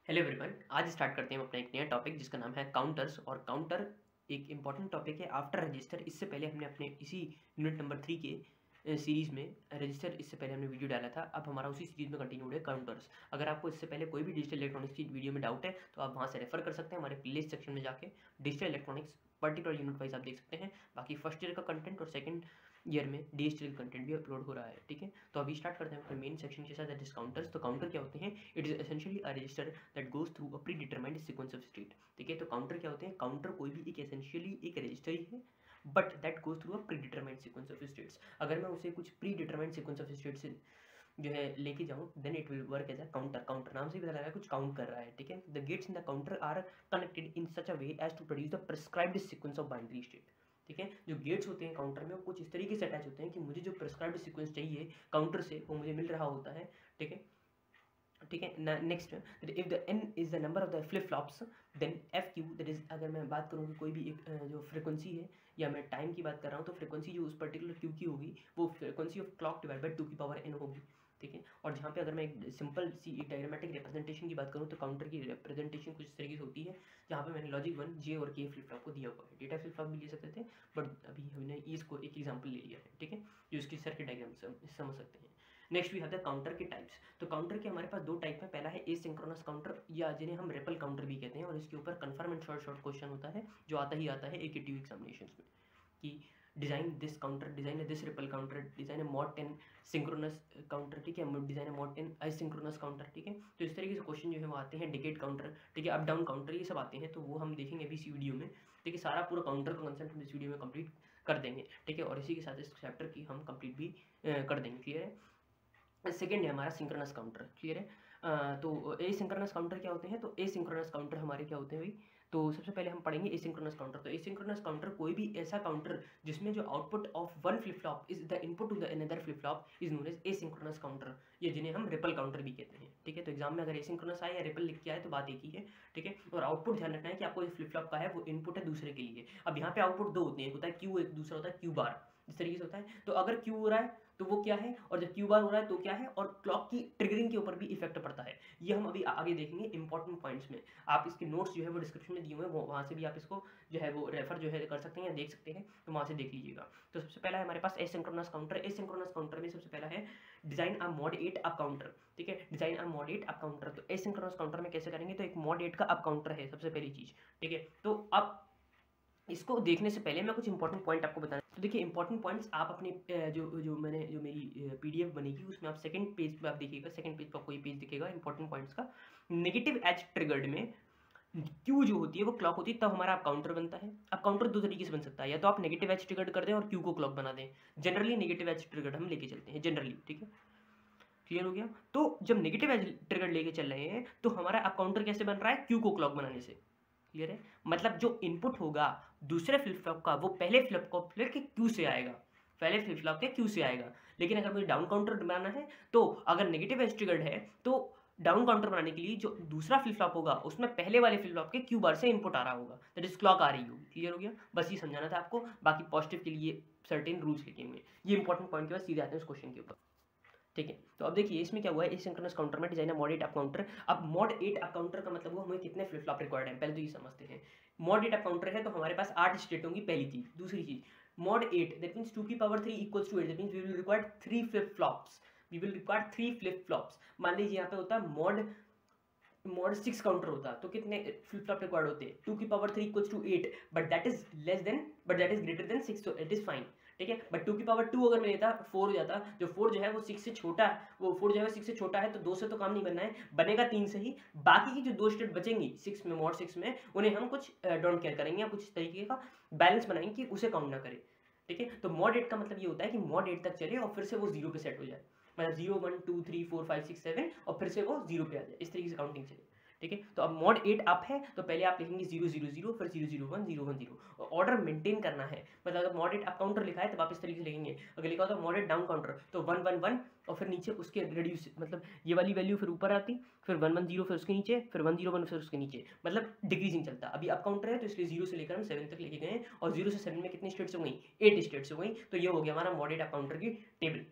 Hello everyone, आज start करते हैं हम अपना एक नया टॉपिक जिसका नाम है काउंटर्स। और काउंटर एक इंपॉर्टेंट टॉपिक है आफ्टर रजिस्टर। इससे पहले हमने अपने इसी यूनिट नंबर 3 के सीरीज़ में रजिस्टर इससे पहले हमने वीडियो डाला था। अब हमारा उसी सीरीज़ में कंटिन्यूड है काउंटर्स। अगर आपको इससे पहले कोई भी डिजिटल इलेक्ट्रॉनिक्स की वीडियो में डाउट है तो आप वहाँ से रेफर कर सकते हैं। हमारे प्लेलिस्ट सेक्शन में जाके digital electronics particular unit wise आप देख सकते हैं। बाकी फर्स्ट ईयर का कंटेंट और सेकंड ईयर में डिजिटल कंटेंट भी अपलोड हो रहा है। ठीक है, तो अभी स्टार्ट करते हैं अपने मेन सेक्शन के साथ, दैट इज काउंटर्स। तो काउंटर क्या होते हैं? It is essentially a resistor that goes through a predetermined sequence of state. ठीक है, तो काउंटर क्या होते हैं? काउंटर कोई भी एक एसेंशियली एक रजिस्टर ही है but that goes through a predetermined sequence of states. अगर मैं उसे कुछ predetermined sequence of state से जो है लेके जाऊँ then it will work as a counter. Counter नाम से भी पता लग रहा है कुछ काउंट कर रहा है। ठीक है, the gates in the counter are connected in such a way as to produce the prescribed sequence of binary state. ठीक है, जो गेट्स होते हैं काउंटर में वो कुछ इस तरीके से अटैच होते हैं कि मुझे जो प्रिस्क्राइब्ड सीक्वेंस चाहिए काउंटर से वो मुझे मिल रहा होता है। ठीक है, ठीक है। Next, if the n is the number of the flip flops then F Q, that is, अगर मैं बात करूँ कि कोई भी एक जो फ्रिक्वेंसी है या मैं टाइम की बात कर रहा हूँ तो फ्रिक्वेंसी जो उस पर्टिकुलर क्यू की होगी वो frequency of clock divide by 2 की पावर n होगी। ठीक है, और जहाँ पे अगर मैं एक सिंपल सी एक डायग्रामेटिक रिप्रेजेंटेशन की बात करूँ तो काउंटर की रिप्रेजेंटेशन कुछ इस तरीके से होती है जहाँ पे मैंने लॉजिक 1 जे और के फ्लिप फ्लॉप को दिया हुआ है। डेटा फ्लिप फ्लॉप भी ले सकते थे बट अभी हमने इसको एक एग्जाम्पल ले लिया है। ठीक है, जो इसकी सर्किट डायग्राम समझ सकते हैं। Next we have the counter के टाइप्स। तो काउंटर के हमारे पास दो टाइप है। पहला है एसिंक्रोनस काउंटर या जिन्हें हम रिपल काउंटर भी कहते हैं, और इसके ऊपर कन्फर्म एंड शॉर्ट क्वेश्चन होता है जो आता ही आता है एकेटीव एग्जामिनेशन में कि design this counter, design this ripple counter, design mod 10 synchronous counter. ठीक है, डिजाइन मॉड 10 आइसिंक्रोनस काउंटर। ठीक है, तो इस तरीके से क्वेश्चन जो है वो आते हैं। डिकेट काउंटर, ठीक है, अप डाउन काउंटर, ये सब आते हैं तो वो हम देखेंगे अभी इस वीडियो में। ठीक है, सारा पूरा काउंटर का कंसेप्ट हम इस वीडियो में कंप्लीट कर देंगे। ठीक है, और इसी के साथ इस चैप्टर की हम कंप्लीट भी कर देंगे। क्लियर है? सेकेंड है हमारा सिंक्रोनस काउंटर। क्लियर है? तो ए सिंक्रोनस काउंटर क्या होते हैं? तो ए सिंक्रोनस काउंटर हमारे क्या होते हैं भाई? तो सबसे पहले हम पढ़ेंगे एसिंक्रोनस काउंटर। तो एसिंक्रोनस काउंटर कोई भी ऐसा काउंटर जिसमें जो output of one flip flop is the input to the another flip flop is known as asynchronous counter, ये जिन्हें हम रिपल काउंटर भी कहते हैं। ठीक है, तो एग्जाम में अगर एसिंक्रोनस आए या रिपल लिख के आए तो बात एक ही है। ठीक है, और आउटपुट ध्यान रखना है कि आपको जो फ्लिप फ्लॉप का है वो इनपुट है दूसरे के लिए। अब यहाँ पे आउटपुट दो होते हैं, एक होता है क्यू, एक दूसरा होता है क्यू बार। इस तरीके से होता है। तो अगर क्यू हो रहा है तो वो क्या है, और जब क्यू बार हो रहा है तो क्या है, और क्लॉक की ट्रिगरिंग के ऊपर भी इफेक्ट पड़ता है। ये हम अभी आगे देखेंगे इंपॉर्टेंट पॉइंट्स में। आप इसके नोट्स जो है वो डिस्क्रिप्शन में दिए हुए हैं, वहाँ से भी आप इसको जो है वो रेफर जो है कर सकते हैं या देख सकते हैं, तो वहाँ से देख लीजिएगा। तो सबसे पहला है हमारे पास एसिंक्रोनस काउंटर। एसिंक्रोनस काउंटर में सबसे पहला है design a mod 8 up counter. ठीक है, design a mod 8 up counter. तो एसिंक्रोनस काउंटर में कैसे करेंगे? तो एक मॉड 8 का अप काउंटर है सबसे पहली चीज। ठीक है, तो अब इसको देखने से पहले मैं कुछ इंपॉर्टेंट पॉइंट आपको बताना। तो देखिए इंपॉर्टेंट पॉइंट्स आप अपने जो मेरी पीडीएफ बनेगी उसमें आप सेकंड पेज पे आप देखिएगा। सेकंड पेज पर कोई पेज दिखेगा इंपॉर्टेंट पॉइंट्स का। नेगेटिव एज ट्रिगर्ड में क्यू जो होती है वो क्लॉक होती है, तब हमारा अब काउंटर बनता है। अब काउंटर दो तरीके से बन सकता है, या तो आप नेगेटिव एज ट्रिगर्ड कर दें और क्यू को क्लॉक बना दें। जनरली नेगेटिव एज ट्रिगर्ड हम लेके चलते हैं जनरली। ठीक है, क्लियर हो गया? तो जब नेगेटिव एज ट्रिगर्ड लेके चल रहे हैं तो हमारा अब काउंटर कैसे बन रहा है? क्यू को क्लॉक बनाने से। क्लियर है? मतलब जो इनपुट होगा दूसरे फ्लिप फ्लॉप का वो पहले फ्लिप फ्लॉप के क्यू से आएगा, पहले फ्लिप फ्लॉप के क्यू से आएगा। लेकिन अगर मुझे डाउन काउंटर बनाना है तो अगर नेगेटिव एज ट्रिगर्ड है तो डाउन काउंटर बनाने के लिए जो दूसरा फ्लिप फ्लॉप होगा उसमें पहले वाले फ्लिप फ्लॉप के क्यू बार से इनपुट आ रहा होगा, दैट इज क्लॉक आ रही होगी। क्लियर हो गया? बस ये समझाना था आपको। बाकी पॉजिटिव के लिए सर्टेन रूल्स लिखे हुए। ये इंपॉर्टेंट पॉइंट के बाद सीधे आते हैं उस क्वेश्चन के ऊपर। ठीक है, तो अब देखिए इसमें क्या हुआ है, एसिंक्रोनस काउंटर में डिजाइन मॉड 8 अप काउंटर। अब मॉड 8 अप काउंटर का मतलब वो हमें कितने फ्लिप फ्लॉप रिक्वायर्ड है पहले तो ये समझते हैं। मॉड 8 अप काउंटर है तो हमारे पास 8 स्टेट होंगी, पहली चीज। दूसरी चीज, मॉड 8 दैट मींस 2 की power 3 equals to 8, that means we will require 3 flip flops. We will require 3 flip flops. मान लीजिए यहाँ पे होता है मॉड 6 काउंटर होता तो कितने फ्लिप फ्लॉप रिक्वायर्ड होते? 2 की power 3 equals to 8, but that is greater than 6, तो इट इज फाइन। ठीक है, बट 2 की पावर 2 अगर मैं लेता 4 हो जाता। जो 4 जो है वो 6 से छोटा है, वो 4 जो है 6 से छोटा है, तो 2 से तो काम नहीं बनना है, बनेगा 3 से ही। बाकी की जो दो स्टेट बचेंगी 6 में, मॉड 6 में, उन्हें हम कुछ डोंट केयर करेंगे या कुछ तरीके का बैलेंस बनाएंगे कि उसे काउंट ना करे। ठीक है, तो मॉड 8 का मतलब ये होता है कि मॉड 8 तक चले और फिर से वो 0 पे सेट हो जाए, मतलब 0 1 2 3 4 5 6 7 और फिर से वो 0 पे आ जाए, इस तरीके से काउंटिंग चले। ठीक है, तो अब मॉड 8 अप है तो पहले आप लिखेंगे 0 0 0, फिर 0 0 1 0 1 0, और ऑर्डर मेंटेन करना है। मतलब अगर मॉड 8 अप काउंटर लिखा है तो आप इस तरीके से लिखेंगे। अगर लिखा हो तो मॉड 8 डाउन काउंटर तो 1 1 1 और फिर नीचे उसके रिड्यूस, मतलब ये वाली वैल्यू फिर ऊपर आती, फिर 1 1 0 फिर उसके नीचे, फिर 1 0 1 फिर उसके नीचे, मतलब डिक्रीजिंग चलता। अभी अप काउंटर है तो इसलिए 0 से लेकर हम 7 तक लेके गए, और 0 से 7 में कितनी स्टेट्स हो गई? 8 स्टेट्स हो गई। तो ये हो गया हमारा मॉड 8 अप काउंटर की टेबल।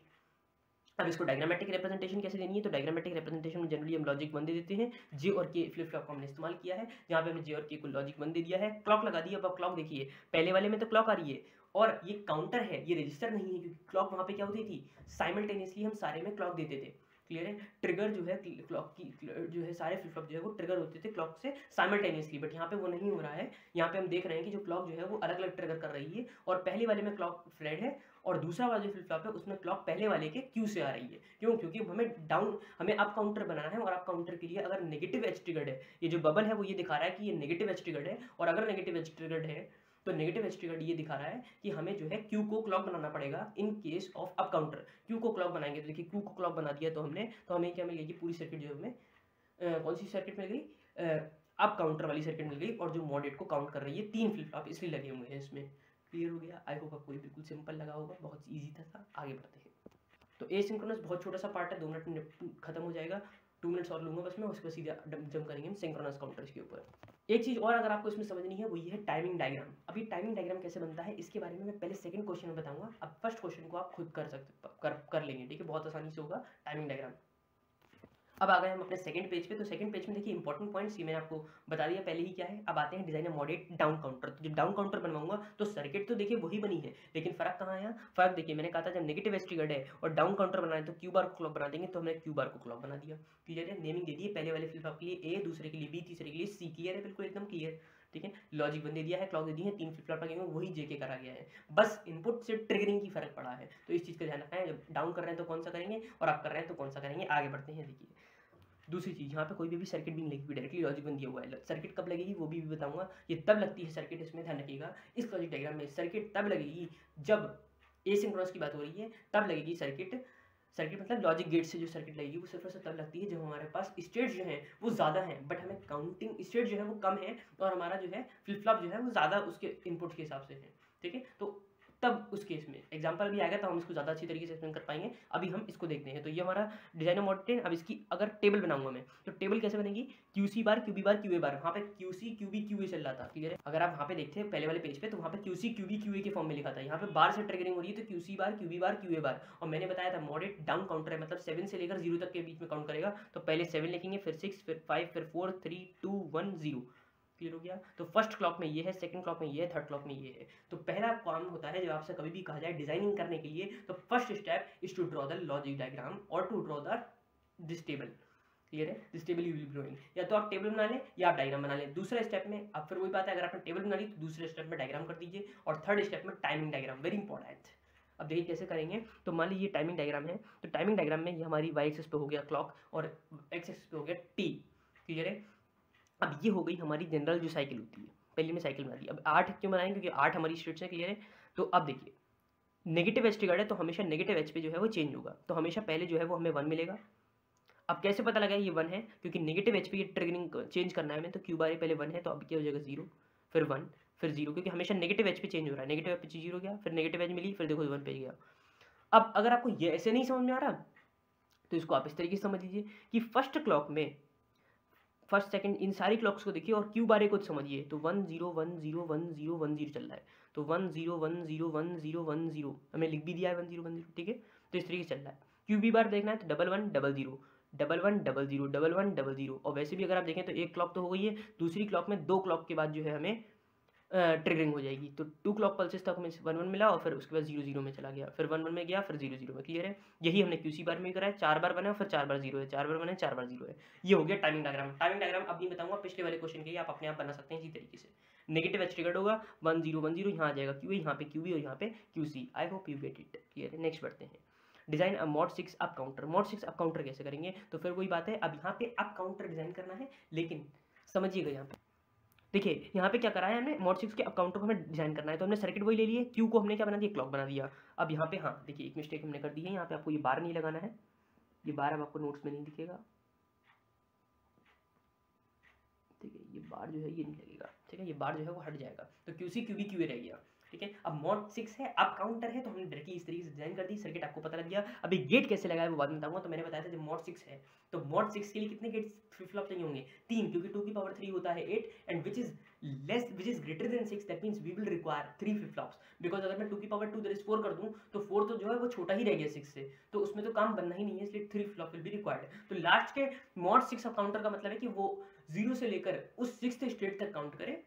अब इसको डायग्रामेटिक रिप्रेजेंटेशन कैसे देनी है, तो डायग्रामेटिक रिप्रेजेंटेशन में जनरली हम लॉजिक 1 दे देते हैं। जे और के फ्लिप फ्लॉप का हमने इस्तेमाल किया है, जहाँ पे हमने जे और के को लॉजिक 1 दे दिया है, क्लॉक लगा दी। अब क्लॉक देखिए, पहले वाले में तो क्लॉक आ रही है और ये काउंटर है, ये रजिस्टर नहीं है, क्योंकि क्लॉक वहाँ पे क्या होती थी, साइमल्टेनियसली हम सारे में क्लॉक देते थे। क्लियर है, ट्रिगर जो है क्लॉक की जो है सारे फ्लिप फ्लॉप जो है वो ट्रिगर होते थे क्लॉक से साइमल्टेनियसली, बट यहाँ पे वो नहीं हो रहा है। यहाँ पे हम देख रहे हैं कि जो क्लॉक जो है वो अलग अलग ट्रिगर कर रही है, और पहले वाले में क्लॉक फ्रेड है और दूसरा वाला जो फ्लिप फ्लॉप है उसमें क्लॉक पहले वाले के क्यू से आ रही है। क्यों, क्योंकि हमें अप काउंटर बनाना है, और अप काउंटर के लिए अगर नेगेटिव एज ट्रिगर्ड है, ये जो बबल है वो ये दिखा रहा है कि ये नेगेटिव एज ट्रिगर्ड है, और अगर नेगेटिव एज ट्रिगर्ड है तो नेगेटिव एज ट्रिगर्ड ये दिखा रहा है कि हमें जो है क्यू को क्लॉक बनाना पड़ेगा इन case of up counter. Q को क्लॉक बनाएंगे तो देखिए क्यू को क्लॉक बना दिया तो हमने, तो हमें क्या मिल गई, पूरी सर्किट जो हमें कौन सी सर्किट मिल गई, अप काउंटर वाली सर्किट मिल गई, और जो मॉड को काउंट कर रही है 3 फ्लिप फ्लॉप इसलिए लगे हुए हैं इसमें। क्लियर हो गया, आई होप आपको ये बिल्कुल सिंपल लगा होगा, बहुत ईजी था। आगे बढ़ते हैं। तो एसिंक्रोनस बहुत छोटा सा पार्ट है, 2 मिनट में खत्म हो जाएगा, 2 मिनट्स और लूंगा बस मैं, उसके बाद सीधा जंप करेंगे हम सिंक्रोनस काउंटर्स के ऊपर। एक चीज़ और अगर आपको इसमें समझनी है वो ये है टाइमिंग डायग्राम। अभी टाइमिंग डायग्राम कैसे बनता है इसके बारे में मैं पहले सेकंड क्वेश्चन में बताऊंगा, अब फर्स्ट क्वेश्चन को आप खुद कर लेंगे, ठीक है, बहुत आसानी से होगा टाइमिंग डायग्राम। अब आ गए हम अपने सेकंड पेज पे। तो सेकंड पेज में देखिए इंपॉर्टेंट पॉइंट्स ये मैंने आपको बता दिया पहले ही क्या है। अब आते हैं डिजाइन मॉडेट डाउन काउंटर। तो जब डाउन काउंटर बनवाऊंगा तो सर्किट तो देखिए वही बनी है, लेकिन फर्क कहाँ है, फर्क देखिए मैंने कहा था जब नेगेटिव एज ट्रिगर्ड है और डाउन काउंटर बनाए तो क्यू बार को क्लॉक बना देंगे, तो हमने क्यू बार को क्लॉक बना दिया। क्लियर है, नेमिंग दे दी है, पहले वाले फ्लिप फ्लॉप के लिए ए, दूसरे के लिए बी, तीसरे के लिए सी। क्लियर है, बिल्कुल एकदम क्लियर, ठीक है। लॉजिक बन दे दिया है, क्लॉक दे दी है, 3 फ्लिप फ्लॉप लगेंगे, वही जेके करा गया है, बस इनपुट से ट्रिगरिंग की फर्क पड़ा है। तो इस चीज़ का ध्यान रखना है, जब डाउन कर रहे हैं तो कौन सा करेंगे और आप कर रहे हैं तो कौन सा करेंगे। आगे बढ़ते हैं। देखिए दूसरी चीज़, यहाँ पे कोई भी सर्किट भी नहीं लगेगी, डायरेक्टली लॉजिक बन दिया हुआ है। सर्किट कब लगेगी वो भी बताऊंगा, ये तब लगती है सर्किट, इसमें ध्यान रखिएगा इस लॉजिक डायग्राम में सर्किट तब लगेगी जब एसिंक्रोनस की बात हो रही है, तब लगेगी सर्किट। सर्किट मतलब लॉजिक गेट से जो सर्किट लगेगी वो सिर्फ और सिर्फ तब लगती है जब हमारे पास स्टेट जो है वो ज़्यादा है, बट हमें काउंटिंग स्टेट जो है वो कम है, और हमारा जो है फ्लिप फ्लॉप जो है वो ज़्यादा उसके इनपुट के हिसाब से है, ठीक है। तो तब उस केस में एग्जांपल भी आएगा तो हम इसको ज़्यादा अच्छी तरीके से एक्सप्लेन कर पाएंगे। अभी हम इसको देखते हैं। तो ये हमारा डिजाइन मॉडल। अब इसकी अगर टेबल बनाऊंगा मैं तो टेबल कैसे बनेगी, क्यूसी बार क्यूबी बार क्यूए बार। वहाँ पे क्यूसी क्यूबी क्यूए चल रहा था, क्लियर है। अगर आप वहाँ पे देखते हैं पहले वाले पेज पे तो वहाँ पे क्यूसी क्यूबी क्यूए के फॉर्म में लिखा था, यहाँ पे बार से ट्रिगरिंग हो रही है तो क्यूसी बार क्यूबी बार क्यूए बार। और मैंने बताया था मॉडेट डाउन काउंटर है, मतलब 7 से लेकर 0 तक के बीच में काउंट करेगा। तो पहले 7 लिखेंगे, फिर 6, फिर 5, फिर 4, 3, 2, 1, 0। क्लियर हो गया। तो फर्स्ट क्लॉक में ये है, सेकंड क्लॉक में ये है, थर्ड क्लॉक में ये है। तो पहला काम होता है जब आपसे कभी भी कहा जाए डिजाइनिंग करने के लिए, तो first step is to draw the logic diagram और to draw the this table. Clear है, this table you will be drawing, या तो आप टेबल बना लें या आप डायग्राम बना लें। दूसरे स्टेप में अब फिर वही बात है, अगर आपने टेबल बना ली तो दूसरे स्टेप में डायग्राम कर दीजिए, और थर्ड स्टेप में टाइमिंग डायग्राम, वेरी इंपॉर्टेंट। अब देखिए कैसे करेंगे। तो मान लीजिए टाइमिंग डायग्राम है, तो टाइमिंग डायग्राम में ये हमारी वाई एक्सिस पे हो गया क्लॉक और एक्स एक्सिस पे हो गया टी। क्लियर है। अब ये हो गई हमारी जनरल जो साइकिल होती है, पहले में साइकिल बना दी। अब 8 क्यों बनाएंगे, क्योंकि 8 हमारी स्टेट्स है। क्लियर है। तो अब देखिए नेगेटिव एच ट्रिगर्ड है तो हमेशा नेगेटिव एच पे जो है वो चेंज होगा, तो हमेशा पहले जो है वो हमें 1 मिलेगा। अब कैसे पता लगा ये 1 है, क्योंकि नेगेटिव एच पे ये ट्रिगरिंग चेंज करना है हमें, तो क्यू बार पहले 1 है तो अब क्या हो जाएगा 0, फिर 1, फिर 0, क्योंकि हमेशा नेगेटिव एच पे चेंज हो रहा है। नेगेटिव एच पे 0 गया, फिर नेगेटिव एच मिली, फिर देखो 1 पे गया। अब अगर आपको ये ऐसे नहीं समझ में आ रहा तो इसको आप इस तरीके से समझ लीजिए कि फर्स्ट क्लॉक में फर्स्ट सेकंड इन सारी क्लॉक्स को देखिए और क्यू बारे को समझिए। तो 1 0 1 0 1 0 1 0 चल रहा है, तो 1 0 1 0 1 0 1 0 हमें लिख भी दिया है 1 0 1 0, ठीक है। तो इस तरीके से चल रहा है। क्यू बी बार देखना है तो 1 1 0 0 1 1 0 0 1 1 0 0। और वैसे भी अगर आप देखें तो एक क्लॉक तो हो गई है, दूसरी क्लॉक में 2 क्लॉक के बाद जो है हमें ट्रिगरिंग हो जाएगी। तो 2 क्लॉक पल्सेस तक हमें 1 1 मिला और फिर उसके बाद 0 0 में चला गया, फिर 1 1 में गया, फिर 0 0 में। क्लियर है। यही हमने क्यूसी बार में करा है, 4 बार बना फिर 4 बार 0 है, 4 बार बना 4 बार 0 है। ये हो गया टाइमिंग डायग्राम। टाइमिंग डायग्राम अब नहीं बताऊंगा, पिछले वाले क्वेश्चन के लिए आप अपने आप बना सकते हैं इसी तरीके से। नेगेटिव एच ट्रिगर्ड होगा 1 0 1 0, यहाँ आ जाएगा क्यू, यहाँ पे क्यूबी और यहाँ पे QC. I hope you get it. Clear है। नेक्स्ट बढ़ते हैं। Design mod 6 up counter. Mod 6 up counter कैसे करेंगे, तो फिर वही बात है, अब यहाँ पे अप काउंटर डिजाइन करना है, लेकिन समझिएगा यहाँ पे देखिए यहाँ पे क्या करा है हमने, मॉड 6 के अप काउंटर को हमें डिजाइन करना है, तो हमने सर्किट वही ले लिए, क्यू को हमने क्या बना दिया, क्लॉक बना दिया। अब यहाँ पे हाँ देखिए एक मिस्टेक हमने कर दी है, यहाँ पे आपको ये बार नहीं लगाना है, ये बार अब आपको नोट्स में नहीं दिखेगा, ठीक है। ये बार जो है ये नहीं लगेगा, ठीक है, ये बार जो है वो हट जाएगा, तो क्यूसी क्यूबी क्यूए रह गया, ठीक है। अब मॉड 6 है, अब काउंटर है, तो हमने डायरेक्टली इस तरीके से डिजाइन कर दी, सर्किट आपको पता लग गया। अभी गेट कैसे लगाया वो बाद में बताऊंगा। तो मैंने बताया था जब मॉड 6 है तो मॉड 6 के लिए कितने गेट्स फ्लिप फ्लॉप चाहिए होंगे, 3, क्योंकि 2 की पावर 3 होता है 8 and which is greater than 6, that means we will require 3 flip flops, because अगर मैं 2 की पावर 2 दैट इज 4 कर दूं तो 4 तो जो है वो छोटा ही रह गया 6 से, तो उसमें तो काम बनना ही नहीं है, इसलिए 3 flip flop will be required. तो लास्ट के मॉड 6 काउंटर का मतलब है कि वो 0 से लेकर उस 6th स्टेट तक काउंट करे,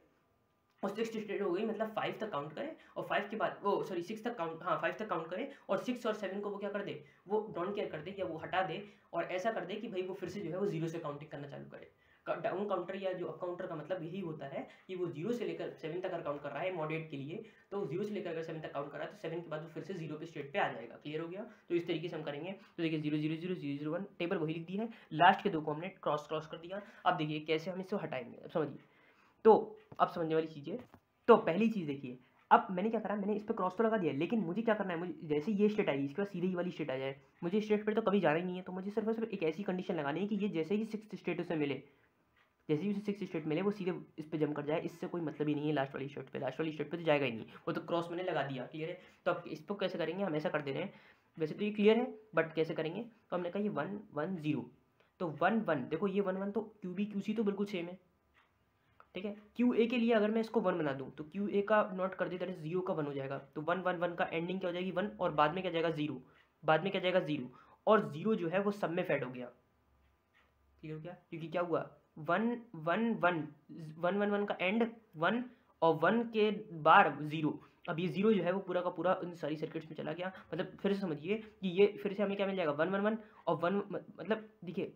और 6th स्टेट हो गई मतलब 5 तक काउंट करे, और 5 के बाद वो सॉरी 6 तक काउंट, हाँ 5 तक काउंट करे, और 6 और 7 को वो क्या कर दे, वो डोंट केयर कर दे या वो हटा दे, और ऐसा कर दे कि भाई वो फिर से जो है वो 0 से काउंटिंग करना चालू करे। डाउन काउंटर या जो अप काउंटर का मतलब यही होता है कि वो 0 से लेकर 7 तक अगर काउंट कर रहा है मॉडरेट के लिए, तो 0 से लेकर अगर 7 तक काउंट कर रहा है तो 7 के बाद वो फिर से 0 पे स्टेट पे आ जाएगा। क्लियर हो गया। तो इस तरीके से हम करेंगे। तो देखिए 0 0 0 0 0 1 टेबल वही लिख दी है, लास्ट के 2 को हमने क्रॉस कर दिया। अब देखिए कैसे हम इसको हटाएंगे, अब समझिए। तो अब समझने वाली चीज़ है, तो पहली चीज़ देखिए, अब मैंने क्या करा, मैंने इस पर क्रॉस तो लगा दिया, लेकिन मुझे क्या करना है, मुझे जैसे ये स्टेट आई इसके बाद सीधे ये वाली स्टेट आ जाए, मुझे स्टेट पर तो कभी जाना ही नहीं है, तो मुझे सिर्फ और सिर्फ एक ऐसी कंडीशन लगानी है कि ये जैसे ही 6th स्टेट उसे मिले, जैसे ही उसे 6th स्टेट मिले वो सीधे इस पे जंप कर जाए, इससे कोई मतलब ही नहीं है लास्ट वाली स्टेट पे, लास्ट वाली स्टेट पे तो जाएगा ही नहीं, वो तो क्रॉस मैंने लगा दिया। क्लियर है। तो अब इसको कैसे करेंगे, हम ऐसा कर दे रहे हैं, वैसे तो ये क्लियर है बट कैसे करेंगे, तो हमने कहा ये 1 1 0, तो 1 1 देखो ये 1 1 तो क्यू बी क्यू सी तो बिल्कुल सेम है, ठीक है। क्यू ए के लिए अगर मैं इसको 1 बना दूं तो क्यू ए का नॉट कर दे दैट इज 0 का 1 हो जाएगा, तो 1 1 1 का एंडिंग क्या हो जाएगी 1, और बाद में क्या जाएगा 0, बाद में क्या जाएगा 0, और 0 जो है वो सब में फेड हो गया। क्लियर हो गया, क्योंकि क्या हुआ 1 1 1 1 1 1 का एंड 1 और 1 के बार 0, अब ये 0 जो है वो पूरा का पूरा इन सारी सर्किट्स में चला गया। मतलब फिर से समझिए कि ये फिर से हमें क्या मिल जाएगा 1 1 1 और 1, मतलब देखिए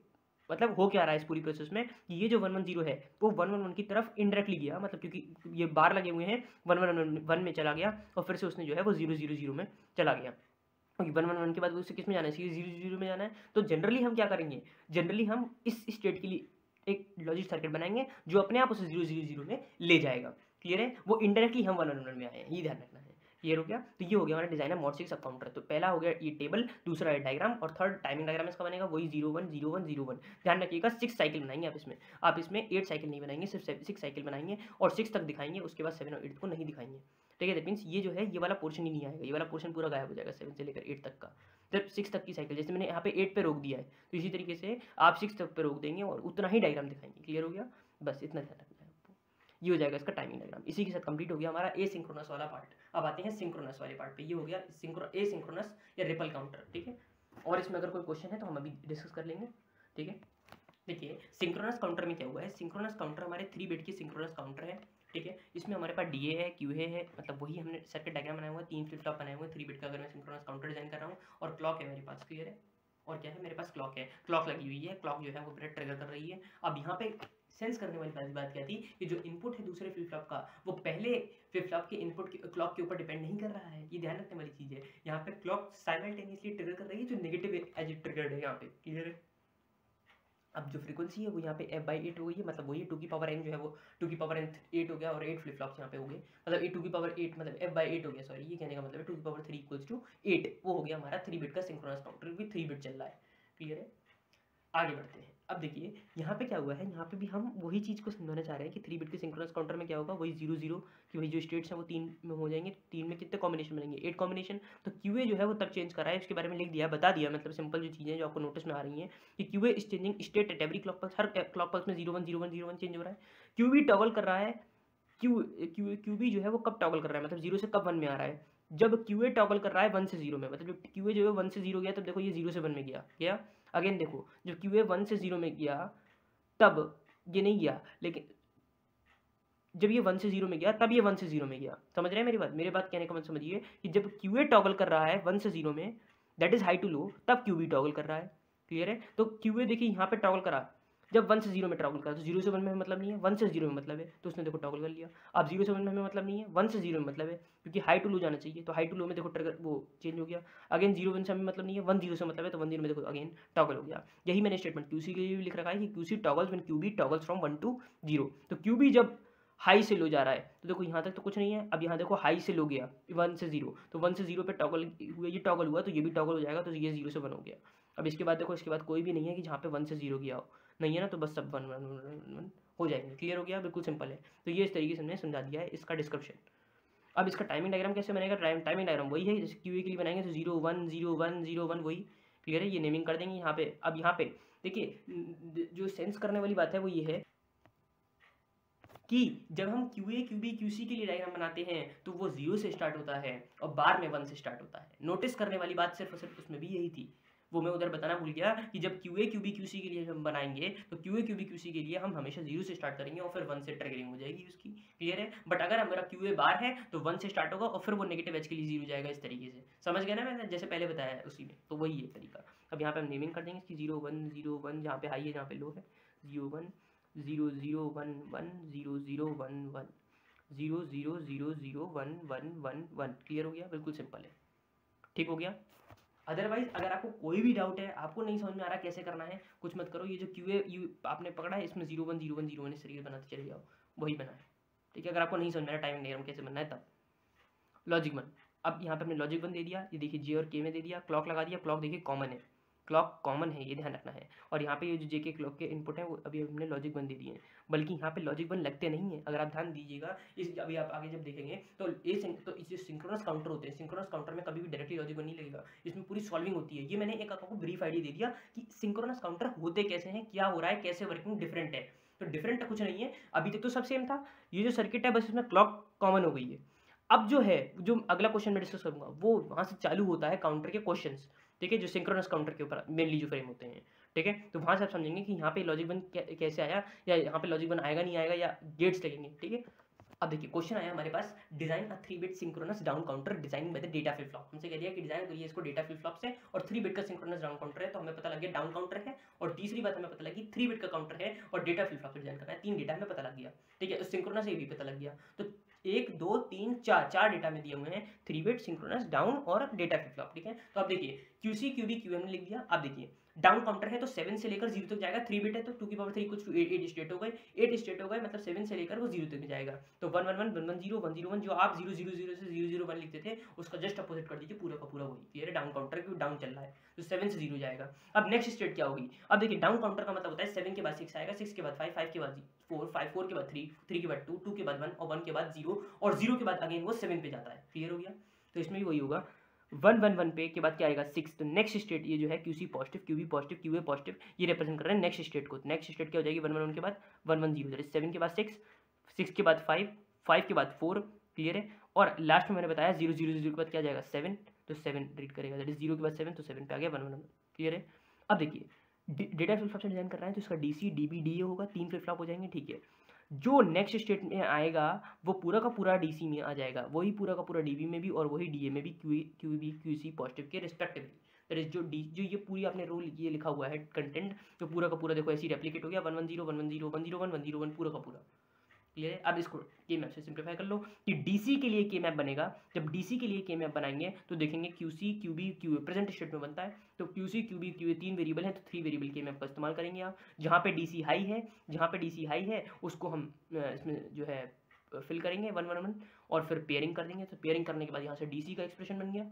मतलब हो क्या रहा है इस पूरी प्रोसेस में कि ये जो 1 1 0 है वो 1 1 1 की तरफ इनडायरेक्टली गया, मतलब क्योंकि ये बार लगे हुए हैं 1 1 1 में चला गया, और फिर से उसने जो है वो 0 0 0 में चला गया, क्योंकि 1 1 1 के बाद उसे किस में जाना है, 0 0 में जाना है। तो जनरली हम क्या करेंगे, जनरली हम इस स्टेट के लिए एक लॉजिक सर्किट बनाएंगे जो अपने आप उसे 0 0 0 में ले जाएगा। क्लियर है। वो इनडायरेक्टली हम 1 1 1 में आए हैं, ये ध्यान रखना है। क्लियर हो गया। तो ये हो गया हमारा डिजाइन है मॉड 6 सब काउंटर। तो पहला हो गया ये टेबल, दूसरा है डायग्राम, और थर्ड टाइमिंग डायग्राम इसका बनेगा वही 0 1 0 1 0 1। ध्यान रखिएगा 6 साइकिल बनाएंगे आप इसमें 8 साइकिल नहीं बनाएंगे, सिर्फ 6 साइकिल बनाएंगे और 6 तक दिखाएंगे, उसके बाद 7 और 8 को नहीं दिखाएंगे। ठीक है। दैट मीन्स ये जो है ये वाला पोर्शन ही नहीं आएगा, ये वाला पोर्शन पूरा गायब हो जाएगा 7 से लेकर 8 तक का। जब 6 तक की साइकिल, जैसे मैंने यहाँ पे 8 पे रोक दिया है तो इसी तरीके से आप 6 तक पे रोक देंगे और उतना ही डायग्राम दिखाएंगे। क्लियर हो गया। बस इतना ध्यान रखना है आपको। ये हो जाएगा इसका टाइमिंग डायग्राम। इसी के साथ कंप्लीट हो गया हमारा एसिंक्रोनस वाला पार्ट। अब आते हैं सिंक्रोनस वाले पार्ट पे। ये हो गया एसिंक्रोनस या रिपल काउंटर। ठीक है। और इसमें अगर कोई क्वेश्चन है तो हम अभी डिस्कस कर लेंगे। ठीक है। देखिए सिंक्रोनस काउंटर में क्या हुआ है, सिंक्रोनस काउंटर हमारे 3 बिट की सिंक्रोनस काउंटर है। ठीक है। इसमें हमारे पास डीए है, क्यूए है, मतलब वही हमने सर्किट डायग्राम बनाया हुआ है, 3 फ्लिप फ्लॉप बनाए हुए हैं 3 बिट का अगर मैं सिंक्रोनस काउंटर डिजाइन कर रहा हूँ, और क्लॉक है मेरे पास। क्लियर है। और क्या है मेरे पास, क्लॉक है, क्लॉक लगी हुई है, क्लॉक जो है वो पहले ट्रिगर कर रही है। अब यहाँ पे सेंस करने वाली पहली बात क्या थी कि जो इनपुट है दूसरे फ्लिप फ्लॉप का वो पहले फ्लिप फ्लॉप के इनपुट क्लॉक के ऊपर डिपेंड नहीं कर रहा है। ये ध्यान रखने वाली चीज़ है। यहाँ पे क्लॉक साइमल्टेनियसली ट्रिगर कर रही है जो नेगेटिव एज ट्रिगर्ड है यहाँ पे। क्लियर है। अब जो फ्रीक्वेंसी है वो यहाँ पे f/8 हो गई है, मतलब वही 2 की पावर n जो है वो 2 की पावर n 8 हो गया, और 8 फ्लिप फ्लॉप्स यहाँ पे हो गए, मतलब 2 की पावर 8 मतलब f/8 हो गया। सॉरी, ये कहने का मतलब है 2 की पावर 3 = 8। वो हो गया हमारा 3 बिट का सिंक्रोनस काउंटर, भी 3 बिट चल रहा है। क्लियर है। आगे बढ़ते हैं। अब देखिए यहाँ पे क्या हुआ है, यहाँ पे भी हम वही चीज़ को समझाना चाह रहे हैं कि 3 बिट के सिंक्रोनस काउंटर में क्या होगा, वही 0 0 कि वही जो स्टेट्स हैं वो 3 में हो जाएंगे। 3 में कितने कॉम्बिनेशन बनेंगे, 8 कॉम्बिनेशन। तो क्यूए जो है वो तब चेंज कर रहा है, इसके बारे में लिख दिया, बता दिया, मतलब सिंपल जो चीज़ें जो आपको नोटिस में आ रही हैं कि QA is changing state at every clock pulse, her clock pulse में 0 1 0 1 0 1 चेंज हो रहा है। क्यूबी टॉगल कर रहा है, क्यूबी जो है वो कब टॉगल कर रहा है, मतलब 0 से कब 1 में आ रहा है, जब क्यूए टॉगल कर रहा है 1 से 0 में, मतलब जब क्यूए जो है 1 से 0 गया तब देखो ये 0 से 1 में गया। अगेन देखो जब क्यूए 1 से 0 में गया तब ये नहीं गया, लेकिन जब ये 1 से 0 में गया तब ये 1 से 0 में गया। समझ रहे हैं मेरी बात कहने का मतलब समझिए कि जब क्यूए टॉगल कर रहा है 1 से 0 में, that is high to low, तब क्यूबी टॉगल कर रहा है। क्लियर है। तो क्यूए देखिए यहाँ पे टॉगल करा, जब 1 से 0 में टॉगल करा तो 0 से 1 में मतलब नहीं है, 1 से 0 में मतलब है, तो उसने देखो टॉगल कर लिया। अब 0 से 1 में मतलब नहीं है, 1 से 0 में मतलब है, क्योंकि हाई टू लो जाना चाहिए, तो हाई टू लो में देखो ट्रिगर वो चेंज हो गया। अगेन 0 1 से हमें मतलब नहीं है, 1 0 से मतलब है, तो 1 0 में देखो अगेन टॉगल हो गया। यही मैंने स्टेटमेंट क्यूसी के लिए भी लिख रखा है कि QC toggles when QB toggles from 1 to 0। तो क्यूबी जब हाई से लो जा रहा है तो देखो यहाँ तक तो कुछ नहीं है, अब यहाँ देखो हाई से लो गया 1 से 0, तो 1 से 0 पे टॉगल हुआ, ये टॉगल हुआ तो ये भी टॉगल हो जाएगा, तो ये 0 से 1 हो गया। अब इसके बाद देखो, इसके बाद कोई भी नहीं है कि जहाँ पे 1 से 0 गया हो, नहीं है ना, तो बस सब 1 1 1 1 हो जाएंगे। क्लियर हो गया, बिल्कुल सिंपल है। तो ये इस तरीके से हमने समझा दिया है इसका डिस्क्रिप्शन। अब इसका टाइमिंग डायग्राम कैसे बनेगा? टाइमिंग डायग्राम वही है जैसे क्यूए के लिए बनाएंगे, तो 0 1 0 1 0 1 वही। क्लियर है? ये नेमिंग कर देंगे यहाँ पे। अब यहाँ पे देखिए जो सेंस करने वाली बात है वो ये है कि जब हम क्यूए क्यूबी क्यूसी के लिए डायग्राम बनाते हैं तो वो 0 से स्टार्ट होता है और बाद में 1 से स्टार्ट होता है। नोटिस करने वाली बात सिर्फ और सिर्फ उसमें भी यही थी, वो मैं उधर बताना भूल गया कि जब क्यूए क्यूबी क्यूसी के लिए हम बनाएंगे तो क्यूए क्यूबी क्यूसी के लिए हम हमेशा 0 से स्टार्ट करेंगे और फिर 1 से ट्रिगरिंग हो जाएगी उसकी। क्लियर है? बट अगर हमारा क्यूए बार है तो 1 से स्टार्ट होगा और फिर वो नेगेटिव एज के लिए 0 जाएगा, इस तरीके से। समझ गए ना मैंने जैसे पहले बताया है उसी में, तो वही है तरीका। अब यहाँ पे हम नेमिंग कर देंगे इसकी 0 1 0 1, जहाँ पे हाई है जहाँ पे लो है, 0 1 0 0 1 1 0 0 1 1 0 0 0 0 1 1 1 1। क्लियर हो गया? बिल्कुल सिंपल है, ठीक हो गया। अदरवाइज अगर आपको कोई भी डाउट है, आपको नहीं समझ में आ रहा कैसे करना है, कुछ मत करो, ये जो क्यूए यू आपने पकड़ा है इसमें 0 1 0 1 0 1 इस तरीके से बनाते चले जाओ, वही बना है। ठीक है? अगर आपको नहीं समझ में आ रहा टाइमिंग डायग्राम कैसे बनना है तब। लॉजिक 1, अब यहाँ पे हमने लॉजिक 1 दे दिया, ये देखिए जे और के में दे दिया, क्लॉक लगा दिया। क्लॉक देखिए कॉमन है, क्लॉक कॉमन है, ये ध्यान रखना है। और यहाँ पे ये जो जे के क्लॉक के इनपुट है वो अभी हमने लॉजिक 1 दे दिए हैं, बल्कि यहाँ पे लॉजिक 1 लगते नहीं है। अगर आप ध्यान दीजिएगा इस, अभी आप आगे जब देखेंगे तो इस सिंक्रोनस काउंटर होते हैं, सिंक्रोनस काउंटर में कभी भी डायरेक्टली लॉजिक 1 नहीं लगेगा, इसमें पूरी सॉल्विंग होती है। ये मैंने एक आपको ब्रीफ आइडिया दे दिया कि सिंक्रोनस काउंटर होते कैसे हैं, क्या हो रहा है, कैसे वर्किंग डिफरेंट है। तो डिफरेंट कुछ नहीं है, अभी तक तो सब सेम था। ये जो सर्किट है बस इसमें क्लॉक कॉमन हो गई है। अब जो है, जो अगला क्वेश्चन मैं डिस्कस करूंगा वो वहां से चालू होता है काउंटर के क्वेश्चंस। ठीक है? जो सिंक्रोनस काउंटर के ऊपर मेनली जो फ्रेम होते हैं। ठीक है? तो वहां से आप समझेंगे कि यहाँ पे लॉजिक 1 कैसे आया, या यहाँ पे लॉजिक 1 आएगा नहीं आएगा, या गेट्स लगेंगे। ठीक है? अब देखिए क्वेश्चन आया हमारे पास, design a 3 bit synchronous down counter design by the data flip flop. हमसे कह दिया कि डिजाइन करिए इसको डेटा फ्लिप फ्लॉप से, और 3 बिट का सिंक्रोनस डाउन काउंटर है, तो हमें पता लग गया डाउन काउंटर है। और तीसरी बात हमें पता लगी 3 बिट का काउंटर है और डेटा फ्लिप फ्लॉप से डिजाइन करना है। 3 डेटा हमें पता लग गया। ठीक है? सिंक्रोनस ये भी पता लग गया। तो 1 2 3 4 डेटा में दिए हुए हैं, 3 बिट सिंक्रोनस डाउन और डेटा फ्लिप फ्लॉप। ठीक है? तो अब देखिए क्यूसी क्यूबी क्यूएम लिख दिया। अब देखिए डाउन काउंटर है तो 7 से लेकर 0 तक जाएगा, 3 बिट है तो 2 की पावर 3 कुछ 8 स्टेट हो गए, 8 स्टेट हो गए, मतलब 7 से लेकर वो 0 तक जाएगा। तो 1 1 1 1 1 0 1 0 1, जो आप 0 0 0 से 0 0 1 लिखते थे उसका जस्ट अपोजिट कर दीजिए, पूरा का पूरा वही। क्लियर है? डाउन काउंटर क्यों डाउन चल रहा है तो 7 से 0 जाएगा। अब नेक्स्ट स्टेट क्या होगी? अब देखिए डाउन काउंटर का मतलब होता है 7 के बाद 6 आएगा, 6 के बाद 5 5 के बाद 4 5 4 के बाद 3 3 के बाद 2 2 के बाद 1 और 1 के बाद 0 और 0 के बाद अगेन वो 7 पे जाता है। क्लियर हो गया? तो इसमें भी वही होगा, 1 1 1 पे के बाद क्या आएगा 6। तो नेक्स्ट स्टेट ये जो है QC positive QB positive QA positive, ये रिप्रेजेंट कर रहे हैं नेक्स्ट स्टेट को। नेक्स्ट स्टेट क्या हो जाएगी 1 1 1 के बाद 1 1 0, दैट इज 7 के बाद 6 6 के बाद 5 5 के बाद 4। क्लियर है? और लास्ट में मैंने बताया 0 0 0 के बाद क्या जाएगा 7, तो 7 रीड करेगा, दैट इज 0 के बाद 7, तो 7 पे आ गया 1 1 1। क्लियर है? अब देखिए डेटा फ्लिप फ्लॉप से डिजाइन कर रहे हैं तो इसका डीसी डीबी डीए होगा, 3 फ्लिप फ्लॉप हो जाएंगे। ठीक है? जो नेक्स्ट स्टेट में आएगा वो पूरा का पूरा डीसी में आ जाएगा, वही पूरा का पूरा डीबी में भी और वही डीए में भी, क्यूबी क्यूसी पॉजिटिव के रिस्पेक्टिवली। दैट इज जो ये पूरी आपने रोल ये लिखा हुआ है कंटेंट, तो पूरा का पूरा देखो ऐसे ही रेप्लिकेट हो गया, 1 1 0 1 1 0 1 0 1 1 0 1 पूरा का पूरा। क्लियर है? अब इसको के मैप से सिंप्लीफाई कर लो कि डीसी के लिए के मैप बनेगा। जब डीसी के लिए के मैप बनाएंगे तो देखेंगे QC QB QA present state में बनता है, तो क्यूसी क्यूबी क्यूए 3 वेरिएबल है तो 3 वेरिएबल के मैप का इस्तेमाल करेंगे आप। जहाँ पे डीसी हाई है, जहाँ पे डीसी हाई है उसको हम इसमें जो है फिल करेंगे 1 1 1 और फिर पेयरिंग कर देंगे। तो पेयरिंग करने के बाद यहाँ से डीसी का एक्सप्रेशन बन गया।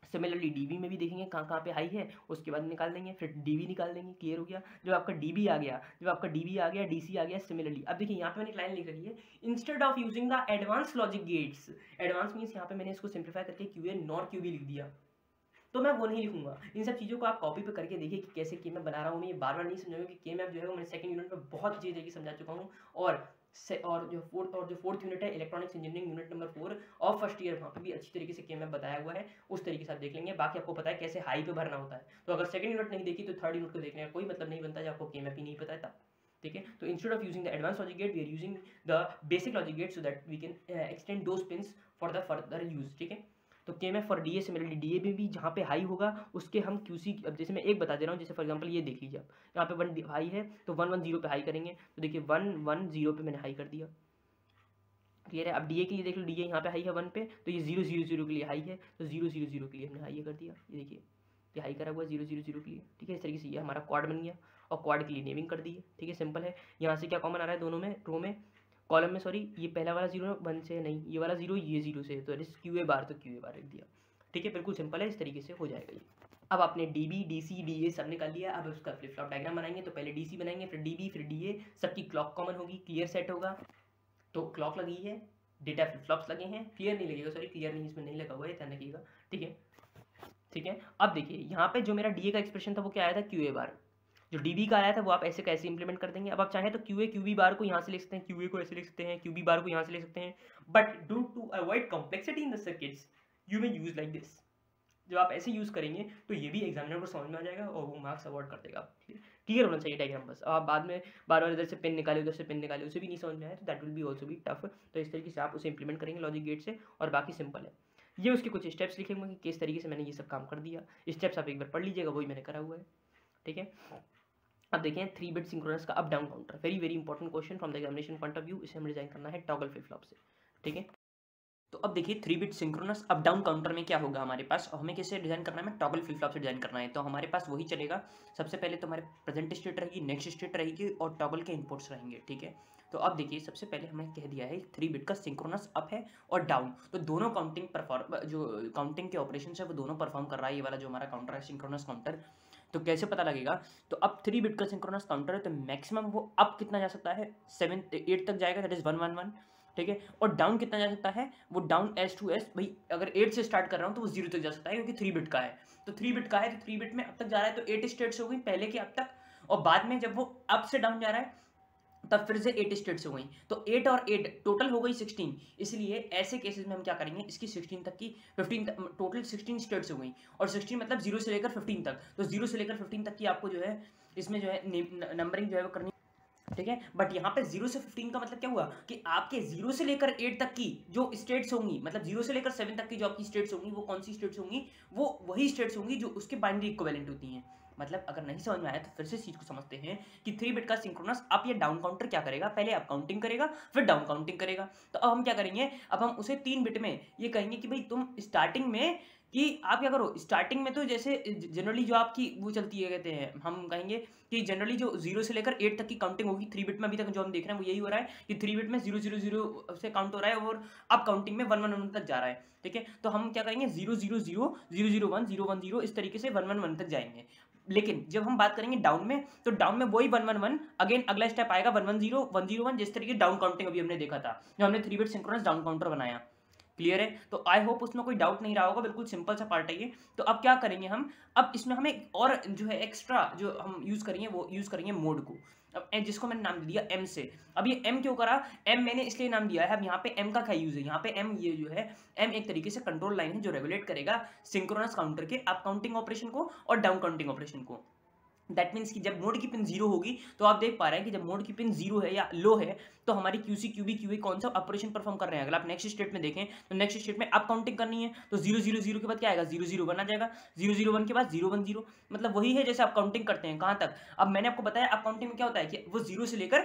सिमिलरली डीबी में भी देखेंगे कहाँ पे हाई है, उसके बाद निकाल देंगे, फिर डीबी निकाल देंगे। क्लियर हो गया? जब आपका डीबी आ गया, जब आपका डीबी आ गया, डीसी आ गया, सिमिलरली अब देखिए यहाँ पे मैंने एक लाइन लिख रखी है, instead of using the advance logic gates. Advance means यहाँ पे मैंने इसको सिंप्लीफाई करके क्यूए नॉर क्यूबी लिख दिया, तो मैं वो नहीं लिखूंगा। इन सब चीज़ों को आप कॉपी पे करके देखिए कि कैसे के मैप बना रहा हूँ। मैं ये बार बार नहीं समझाऊंगा कि के मैप जो है वो मैंने सेकंड यूनिट में बहुत अच्छी तरीके से समझा चुका हूँ। और जो फोर्थ यूनिट है इलेक्ट्रॉनिक्स इंजीनियरिंग यूनिट नंबर 4 और फर्स्ट ईयर, वहाँ पे भी अच्छी तरीके से के मैप बताया हुआ है, उस तरीके से आप देख लेंगे। बाकी आपको पता है कैसे हाई पे भरना होता है। तो अगर सेकंड यूनिट नहीं देखी तो थर्ड यूनिट को देखने का कोई मतलब नहीं बनता जब आपको के मैप ही नहीं पता है तब। ठीक है? तो instead of using the advance logic gate we are using the basic logic gate so that we can extend those pins for the further use. ठीक है? तो K map for DA similarly DA में भी जहाँ पे high होगा उसके हम क्यूसी, अब जैसे मैं एक बता दे रहा हूँ, जैसे फॉर एग्जांपल ये देख लीजिए आप, यहाँ पे 1 हाई है तो 1 1 0 पे हाई करेंगे। तो देखिए 1 1 0 पे मैंने हाई कर दिया। क्लियर है? अब डीए के लिए देख लो, डीए यहाँ पे हाई है 1 पे, तो ये 0 0 0 के लिए हाई है, तो 0 0 0 के लिए हमने हाई कर दिया। ये देखिए ये हाई करा हुआ है 0 0 0 के लिए। ठीक है? इस तरीके से ये हमारा क्वाड बन गया और क्वाड के लिए नेमिंग कर दी है। ठीक है? सिंपल है। यहाँ से क्या कॉमन आ रहा है दोनों में, रो में, कॉलम में, सॉरी, ये पहला वाला 0 1 से नहीं, ये वाला 0 ये 0 से, तो क्यूए बार तो क्यूए बार लिख दिया। ठीक है? बिल्कुल सिंपल है, इस तरीके से हो जाएगा ये। अब आपने डीबी डीसी डीए सब निकाल लिया। अब उसका फ्लिप फ्लॉप डायग्राम बनाएंगे, तो पहले डीसी बनाएंगे, फिर डीबी, फिर डीए, सबकी क्लॉक कॉमन होगी, क्लियर सेट होगा। तो क्लॉक लगी है, डेटा फ्लिप फ्लॉप्स लगे हैं, क्लियर नहीं लगेगा, सॉरी क्लियर नहीं, इसमें नहीं लगा हुआ है, ध्यान रखिएगा, ठीक है, ठीक है। अब देखिए यहाँ पे जो मेरा डीए का एक्सप्रेशन था वो क्या आया था, क्यूए बार, जो डीबी का आया था वो आप ऐसे कैसे इंप्लीमेंट कर देंगे। अब आप चाहें तो क्यूए क्यूबी बार को यहाँ से लिख सकते हैं, क्यूए को ऐसे लिख सकते हैं, क्यूबी बार को यहाँ से लिख सकते हैं, but due to avoid complexity in the circuits you may use like this. जब आप ऐसे यूज करेंगे तो ये भी एग्जामिनर को समझ में आ जाएगा और वो मार्क्स अवॉर्ड कर देगा। क्लियर होना चाहिए डायग्राम बस। आप बाद में बार बार इधर से पेन निकाले उधर से पेन निकाले, उसे भी नहीं समझ में आया तो that will be also be tough. तो इस तरीके से आप उसे इंप्लीमेंट करेंगे लॉजिक गेट से, और बाकी सिंपल है। ये उसके कुछ स्टेप्स लिखेंगे कि किस तरीके से मैंने ये सब काम कर दिया। स्टेप्स आप एक बार पढ़ लीजिएगा, वही मैंने करा हुआ है, ठीक है। अब देखें 3 बिट सिंक्रोनस का up down counter, very very important question from the examination point of view. इसे हमें डिजाइन करना है टॉगल फ्लिप फ्लॉप से, ठीक है। तो अब देखिए 3 bit synchronous up down counter में क्या होगा हमारे पास, और हमें कैसे डिजाइन करना है, टॉगल फ्लिप फ्लॉप से डिजाइन करना है। तो हमारे पास वही चलेगा, सबसे पहले तो हमारे प्रेजेंट स्टेट रहेगी, नेक्स्ट स्टेट रहेगी और टॉगल के इनपुट्स रहेंगे, ठीक है। तो अब देखिए सबसे पहले हमें कह दिया है 3 बिट का सिंक्रोनस अप है और डाउन, तो दोनों काउंटिंग जो काउंटिंग के ऑपरेशन है वो दोनों परफॉर्म कर रहा है। ये वाला जो हमारा काउंटर है सिंक्रोनस काउंटर, तो कैसे पता लगेगा, तो अब 3 बिट का सिंक्रोनस काउंटर है तो मैक्सिमम वो अप कितना जा सकता है, 8 तक जाएगा, दैट इज 111, ठीक है। और डाउन कितना जा सकता है, वो डाउन S to S, भाई अगर 8 से स्टार्ट कर रहा हूँ तो वो 0 तक जा सकता है क्योंकि 3 बिट का है। तो 3 बिट का है तो 3 बिट में अब तक जा रहा है तो 8 स्टेट्स हो गई पहले के अब तक, और बाद में जब वो अप से डाउन जा रहा है तब फिर से 8 स्टेट्स हो गई, तो 8 और 8 टोटल हो गई 16। इसलिए ऐसे केसेस में हम क्या करेंगे, इसकी 16 तक की 15 टोटल 16 स्टेट्स हो गई, और 16 मतलब 0 से लेकर 15 तक, तो 0 से लेकर 15 तक की आपको जो है इसमें जो है नंबरिंग जो है वो करनी, ठीक है। बट यहाँ पे 0 से 15 का मतलब क्या हुआ कि आपके 0 से लेकर 8 तक की जो स्टेट्स होंगी, मतलब 0 से लेकर 7 तक की जो आपकी स्टेट्स होंगी वो कौन सी स्टेट्स होंगी, वो वही स्टेट्स होंगी जो उसके बाइनरी इक्विवेलेंट होती हैं। मतलब अगर नहीं समझ में आया तो फिर से चीज को समझते हैं कि 3 बिट का सिंक्रोनस अप या डाउन काउंटर क्या करेगा, पहले अप काउंटिंग करेगा फिर डाउन काउंटिंग करेगा। तो अब हम क्या करेंगे, अब हम उसे 3 बिट में ये कहेंगे कि भाई तुम स्टार्टिंग में कि आप क्या करो, स्टार्टिंग में तो जैसे जनरली जो आपकी वो चलती है, कहते हैं हम कहेंगे कि जनरली जो 0 से लेकर 8 तक की काउंटिंग होगी 3 बिट में, अभी तक जो हम देख रहे हैं वो यही हो रहा है कि 3 बिट में 000 से काउंट हो रहा है और अब काउंटिंग में 111 तक जा रहा है, ठीक है। तो हम क्या करेंगे 000 001 010 इस तरीके से 111 तक जाएंगे। लेकिन जब हम बात करेंगे डाउन में, तो डाउन में वही 111 अगेन अगला स्टेप आएगा 110 101, जिस तरीके डाउन काउंटिंग अभी हमने देखा था जो हमने 3 बिट सिंक्रोनस डाउन काउंटर बनाया। क्लियर है, तो आई होप उसमें कोई डाउट नहीं रहा होगा, बिल्कुल सिंपल सा पार्ट है ये। तो अब क्या करेंगे हम, अब इसमें हमें और जो है एक्स्ट्रा जो हम यूज करेंगे वो यूज करेंगे मोड को, अब जिसको मैंने नाम दिया M से। अब ये M क्यों करा, M मैंने इसलिए नाम दिया है, अब यहाँ पे M का क्या यूज है, यहाँ पे M ये जो है M एक तरीके से कंट्रोल लाइन है जो रेगुलेट करेगा सिंक्रोनस काउंटर के अप काउंटिंग ऑपरेशन को और डाउन काउंटिंग ऑपरेशन को। दैट मीन्स कि जब मोड की पिन 0 होगी तो आप देख पा रहे हैं कि जब मोड की पिन 0 है या लो है तो हमारी QC QB QA कौन सा ऑपरेशन परफॉर्म कर रहे हैं। अगर आप नेक्स्ट स्टेट में देखें तो नेक्स्ट स्टेट में अप काउंटिंग करनी है तो 000 के बाद क्या आएगा 001 आ जाएगा, 001 के बाद 010, मतलब वही है जैसे आप काउंटिंग करते हैं। कहाँ तक, अब मैंने आपको बताया अप काउंटिंग में क्या होता है कि वो 0 से लेकर